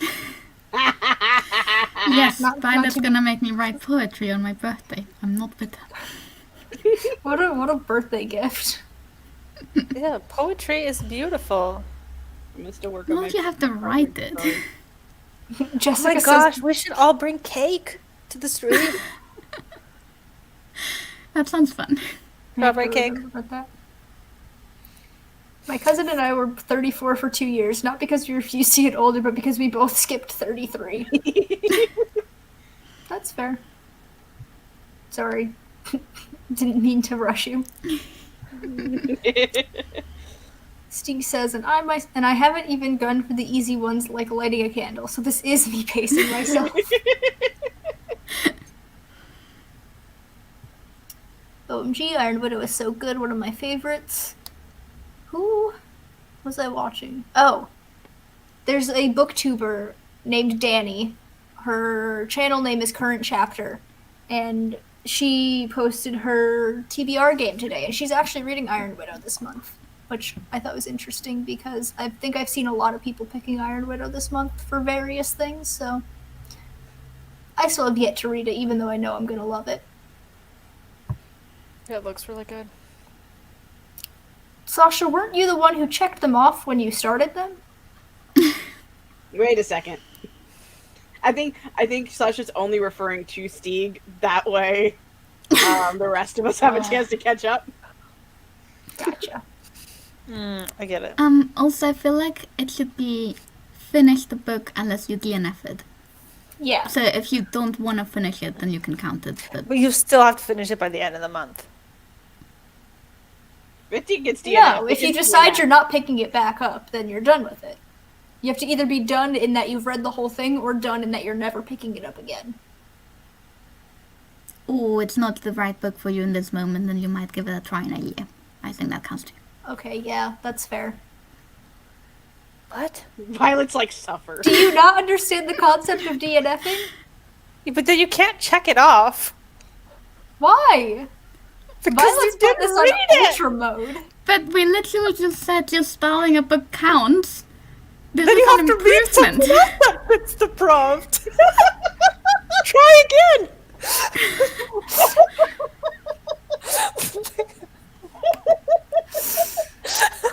[SPEAKER 5] Yes,
[SPEAKER 2] Not-
[SPEAKER 5] Violet's
[SPEAKER 2] not to-
[SPEAKER 5] gonna make me write poetry on my birthday. I'm not with her.
[SPEAKER 2] What a birthday gift.
[SPEAKER 3] Yeah, poetry is beautiful.
[SPEAKER 4] I'm gonna still work on
[SPEAKER 5] Well,
[SPEAKER 4] my...
[SPEAKER 5] you have to write it.
[SPEAKER 3] Oh
[SPEAKER 2] Jessica
[SPEAKER 3] my gosh,
[SPEAKER 2] says
[SPEAKER 3] we should all bring cake to the stream.
[SPEAKER 5] That sounds fun.
[SPEAKER 3] Strawberry cake.
[SPEAKER 2] About that. My cousin and I were 34 for 2 years, not because we refused to get older, but because we both skipped 33. That's fair. Sorry. Didn't mean to rush you. Steve says, and I haven't even gone for the easy ones like lighting a candle, so this is me pacing myself. OMG, Iron Widow is so good, one of my favorites. Who was I watching? Oh, there's a booktuber named Danny. Her channel name is Current Chapter, and she posted her TBR game today, and she's actually reading Iron Widow this month, which I thought was interesting because I think I've seen a lot of people picking Iron Widow this month for various things, so I still have yet to read it, even though I know I'm gonna love it.
[SPEAKER 3] Yeah, it looks really good.
[SPEAKER 2] Sasha, weren't you the one who checked them off when you started them?
[SPEAKER 4] Wait a second. I think Sasha's only referring to Stieg. That way, the rest of us have a chance to catch up.
[SPEAKER 2] Gotcha.
[SPEAKER 3] I get it.
[SPEAKER 5] Also, I feel like it should be finish the book unless you DNF it.
[SPEAKER 2] Yeah.
[SPEAKER 5] So if you don't want to finish it, then you can count it.
[SPEAKER 3] But you still have to finish it by the end of the month.
[SPEAKER 4] 50 gets DNF.
[SPEAKER 2] No, if you decide you're not picking it back up, then you're done with it. You have to either be done in that you've read the whole thing, or done in that you're never picking it up again.
[SPEAKER 5] Or it's not the right book for you in this moment, then you might give it a try in a year. I think that counts too.
[SPEAKER 2] Okay, yeah, that's fair.
[SPEAKER 3] What?
[SPEAKER 4] Violet's like suffer.
[SPEAKER 2] Do you not understand the concept of DNFing?
[SPEAKER 3] But then you can't check it off.
[SPEAKER 2] Why?
[SPEAKER 3] Because
[SPEAKER 2] Violet's
[SPEAKER 3] you
[SPEAKER 2] put
[SPEAKER 3] didn't
[SPEAKER 2] this on
[SPEAKER 3] read it.
[SPEAKER 2] ultra mode.
[SPEAKER 5] But we literally just said just spelling a book counts. This
[SPEAKER 3] Then
[SPEAKER 5] is
[SPEAKER 3] you
[SPEAKER 5] an
[SPEAKER 3] have to read
[SPEAKER 5] improvement.
[SPEAKER 3] something else that fits the prompt. Try again.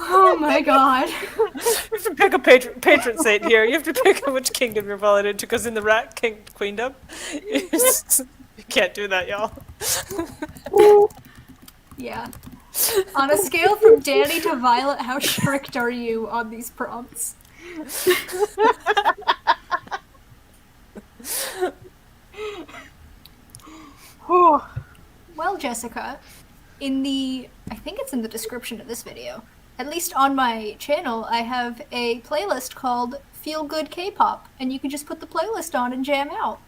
[SPEAKER 2] Oh my god.
[SPEAKER 3] You have to pick a patron saint here. You have to pick which kingdom you're falling into, because in the Rat King Queendom, you can't do that, y'all.
[SPEAKER 2] Yeah. On a scale from Danny to Violet, how strict are you on these prompts? Well, Jessica, I think it's in the description of this video, at least on my channel, I have a playlist called Feel Good K-Pop, and you can just put the playlist on and jam out.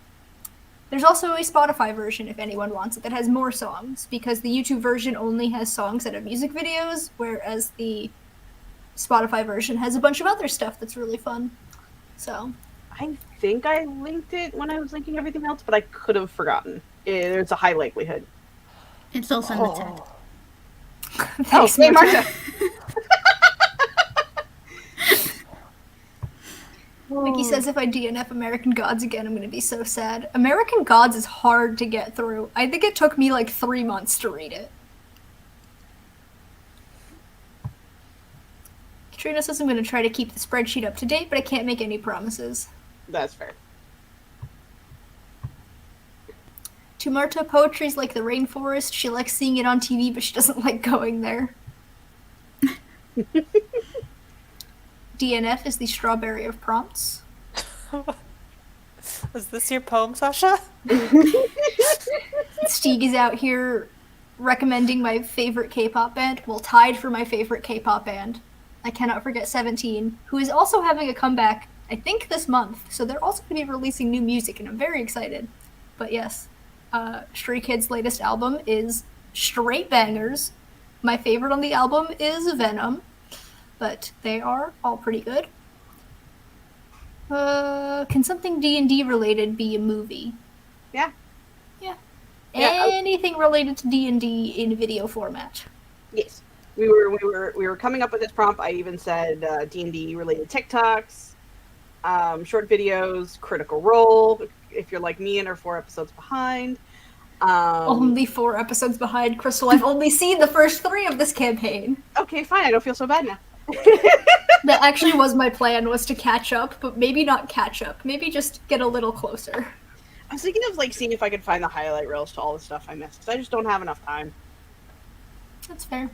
[SPEAKER 2] There's also a Spotify version, if anyone wants it, that has more songs, because the YouTube version only has songs that have music videos, whereas the Spotify version has a bunch of other stuff that's really fun. So,
[SPEAKER 4] I think I linked it when I was linking everything else, but I could have forgotten. There's a high likelihood.
[SPEAKER 5] It's also in the chat.
[SPEAKER 2] thanks,
[SPEAKER 4] Hey,
[SPEAKER 2] Marta.
[SPEAKER 4] Marta.
[SPEAKER 2] Vicky says if I DNF American Gods again, I'm going to be so sad. American Gods is hard to get through. I think it took me like 3 months to read it. Katrina says I'm going to try to keep the spreadsheet up to date, but I can't make any promises.
[SPEAKER 4] That's fair.
[SPEAKER 2] To Marta, poetry's like the rainforest. She likes seeing it on TV, but she doesn't like going there. DNF is the strawberry of prompts.
[SPEAKER 3] Is this your poem, Sasha?
[SPEAKER 2] Stieg is out here recommending my favorite K-pop band. Well, tied for my favorite K-pop band. I cannot forget 17, who is also having a comeback, I think this month. So they're also going to be releasing new music, and I'm very excited. But yes, Stray Kids' latest album is straight bangers. My favorite on the album is Venom, but they are all pretty good. Can something D&D related be a movie?
[SPEAKER 4] Yeah.
[SPEAKER 2] Yeah.
[SPEAKER 4] Yeah,
[SPEAKER 2] Anything related to D&D in video format.
[SPEAKER 4] Yes. We were coming up with this prompt. I even said D&D related TikToks, short videos, Critical Role, if you're like me and are 4 episodes behind.
[SPEAKER 2] Only 4 episodes behind, Crystal. I've only seen the first 3 of this campaign.
[SPEAKER 4] Okay, fine. I don't feel so bad now.
[SPEAKER 2] That actually was my plan, was to catch up, but maybe not catch up. Maybe just get a little closer.
[SPEAKER 4] I was thinking of like seeing if I could find the highlight reels to all the stuff I missed, because I just don't have enough time.
[SPEAKER 2] That's fair.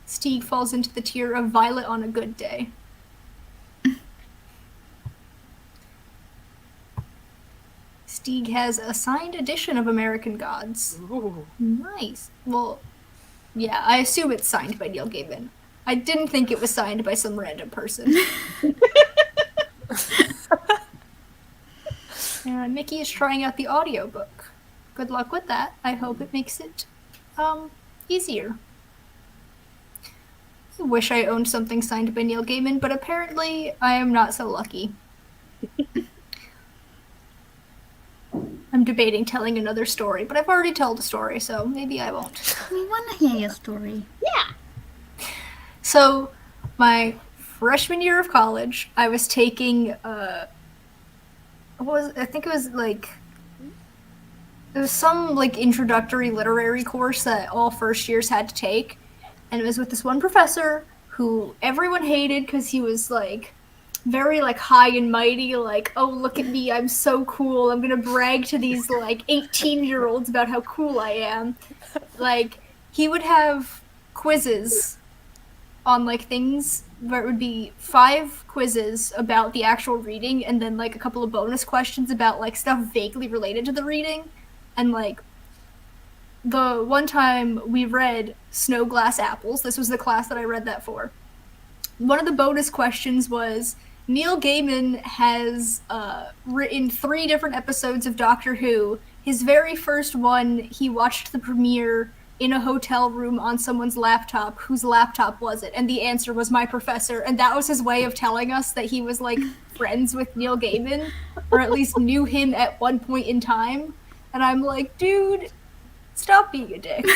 [SPEAKER 2] Stieg falls into the tier of Violet on a good day. Stieg has a signed edition of American Gods.
[SPEAKER 4] Ooh.
[SPEAKER 2] Nice. Well, Yeah, I assume it's signed by Neil Gaiman. I didn't think it was signed by some random person. And Mickey is trying out the audiobook. Good luck with that. I hope it makes it easier. I wish I owned something signed by Neil Gaiman, but apparently I am not so lucky. I'm debating telling another story, but I've already told a story, so maybe I won't.
[SPEAKER 5] We want to hear your story.
[SPEAKER 2] So, my freshman year of college, I was taking, I think it was some, like, introductory literary course that all first years had to take, and it was with this one professor who everyone hated because he was, like, very, like, high and mighty, like, oh, look at me, I'm so cool, I'm gonna brag to these, like, 18-year-olds about how cool I am. Like, he would have quizzes on, like, things where it would be 5 quizzes about the actual reading and then, like, a couple of bonus questions about, like, stuff vaguely related to the reading. And, like, the one time we read Snow Glass Apples, this was the class that I read that for. One of the bonus questions was, Neil Gaiman has written 3 different episodes of Doctor Who. His very first one, he watched the premiere in a hotel room on someone's laptop. Whose laptop was it? And the answer was my professor. And that was his way of telling us that he was, like, friends with Neil Gaiman, or at least knew him at one point in time. And I'm like, dude, stop being a dick.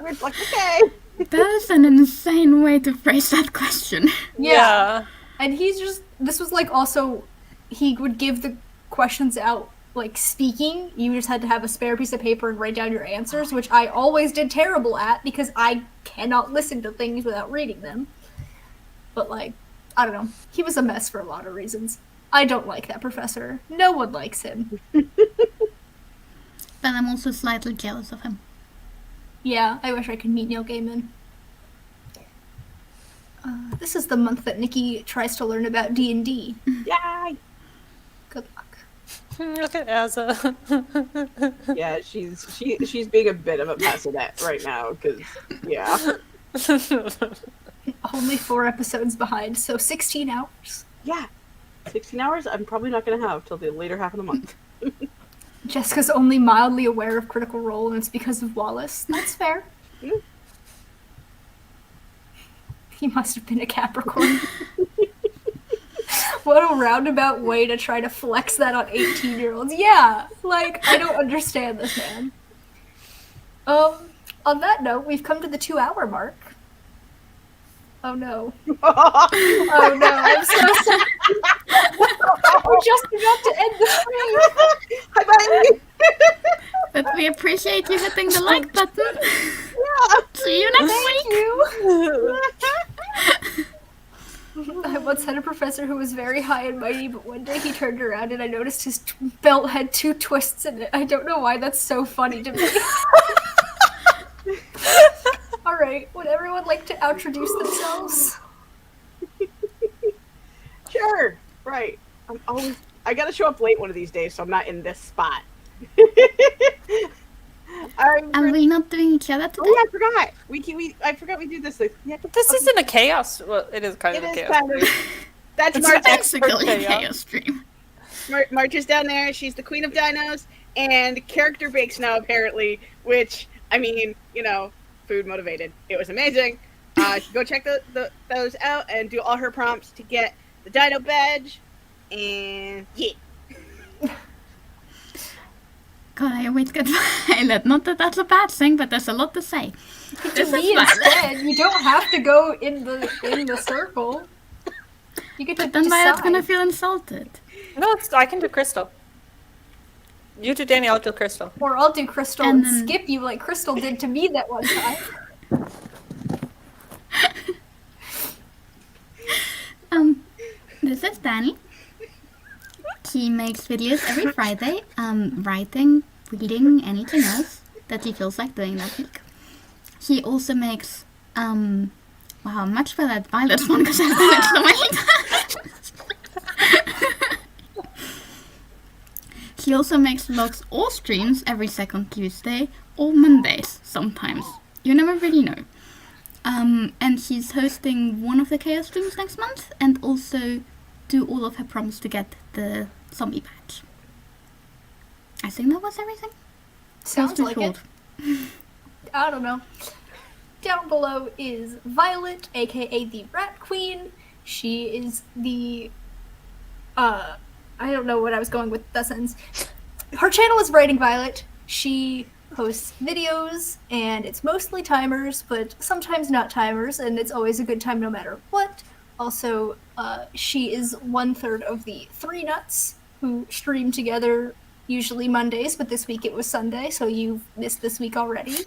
[SPEAKER 4] We're like, okay.
[SPEAKER 5] That is an insane way to phrase that question.
[SPEAKER 3] Yeah.
[SPEAKER 2] And he's just, this was like also, he would give the questions out like speaking. You just had to have a spare piece of paper and write down your answers, which I always did terrible at because I cannot listen to things without reading them. But like, I don't know. He was a mess for a lot of reasons. I don't like that professor. No one likes him.
[SPEAKER 5] But I'm also slightly jealous of him.
[SPEAKER 2] Yeah, I wish I could meet Neil Gaiman. This is the month that Nikki tries to learn about D&D.
[SPEAKER 4] Yay!
[SPEAKER 2] Good luck.
[SPEAKER 3] Look at Azza.
[SPEAKER 4] Yeah, she's being a bit of a pessimist right now, because, yeah.
[SPEAKER 2] Only 4 episodes behind, so 16 hours.
[SPEAKER 4] Yeah. 16 hours I'm probably not going to have till the later half of the month.
[SPEAKER 2] Jessica's only mildly aware of Critical Role, and it's because of Wallace. That's fair.
[SPEAKER 4] Mm.
[SPEAKER 2] He must have been a Capricorn. What a roundabout way to try to flex that on 18-year-olds. Yeah, like, I don't understand this man. On that note, we've come to the 2-hour mark. Oh no. Oh no, I'm so sorry. We're just about to end the stream.
[SPEAKER 4] Hi, bye.
[SPEAKER 5] But we appreciate you hitting the like button.
[SPEAKER 4] Yeah.
[SPEAKER 5] See you next week.
[SPEAKER 2] I once had a professor who was very high and mighty, but one day he turned around and I noticed his belt had 2 twists in it. I don't know why that's so funny to me. Alright, would everyone like to introduce themselves?
[SPEAKER 4] Sure. Right. I gotta show up late one of these days, so I'm not in this spot.
[SPEAKER 5] Are we not doing each other today?
[SPEAKER 4] Oh yeah, I forgot. I forgot we do this. Yeah,
[SPEAKER 3] This isn't a chaos. Well, it is kind of a
[SPEAKER 4] it is
[SPEAKER 3] chaos.
[SPEAKER 4] kind of. That's
[SPEAKER 3] It's
[SPEAKER 4] March.
[SPEAKER 5] Basically a
[SPEAKER 3] chaos.
[SPEAKER 5] chaos stream.
[SPEAKER 4] March is down there. She's the queen of dinos and character bakes now apparently. Which I mean, you know, food motivated. It was amazing. Go check those out and do all her prompts to get the dino badge. And yeah.
[SPEAKER 5] God, I always get violent. Not that that's a bad thing, but there's a lot to say.
[SPEAKER 2] To me instead, you don't have to go in the circle. You get to
[SPEAKER 5] But then
[SPEAKER 2] decide.
[SPEAKER 5] Violet's gonna feel insulted.
[SPEAKER 3] No, I can do Crystal. You do Danny, I'll do Crystal.
[SPEAKER 2] Or I'll do Crystal
[SPEAKER 5] And
[SPEAKER 2] and
[SPEAKER 5] then-
[SPEAKER 2] skip you like Crystal did to me that one time.
[SPEAKER 5] This is Danny. He makes videos every Friday, writing, reading, anything else that he feels like doing that week. He also makes, wow, much better at Violet's one because I've done it so many times. He also makes vlogs or streams every second Tuesday or Mondays sometimes. You never really know. And she's hosting one of the Chaos streams next month, and also do all of her prompts to get the zombie patch. I think that was everything.
[SPEAKER 2] Sounds
[SPEAKER 5] too
[SPEAKER 2] like
[SPEAKER 5] short.
[SPEAKER 2] it. I don't know. Down below is Violet, aka the Rat Queen. She is the I don't know what I was going with that sentence. Her channel is Writing Violet. She posts videos, and it's mostly timers, but sometimes not timers, and it's always a good time no matter what. Also, she is 1/3 of the Three Nuts, who stream together usually Mondays, but this week it was Sunday, so you've missed this week already.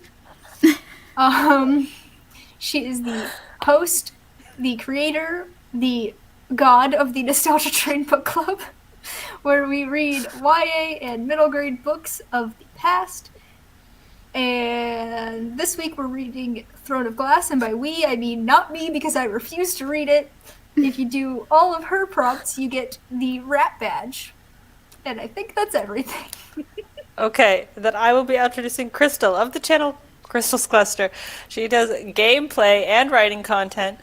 [SPEAKER 2] She is the host, the creator, the god of the Nostalgia Train Book Club, where we read YA and middle grade books of the past. And this week we're reading Throne of Glass, and by we I mean not me because I refuse to read it. If you do all of her prompts, you get the rat badge. And I think that's everything.
[SPEAKER 3] Okay, then I will be introducing Crystal of the channel Crystal's Cluster. She does gameplay and writing content.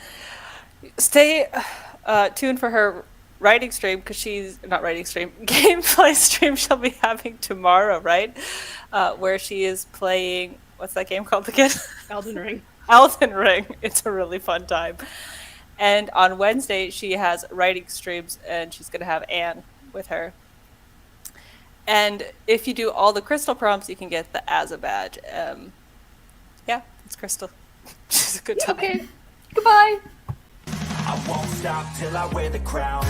[SPEAKER 3] Stay tuned for her writing stream, because she's not writing stream, gameplay stream she'll be having tomorrow, right? Where she is playing, what's that game called again?
[SPEAKER 4] Elden Ring.
[SPEAKER 3] Elden Ring. It's a really fun time. And on Wednesday, she has writing streams, and she's going to have Anne with her. And if you do all the Crystal prompts, you can get the Asa badge. Yeah, it's Crystal. She's a good time.
[SPEAKER 2] Okay, goodbye.
[SPEAKER 1] I won't stop till I wear the crown.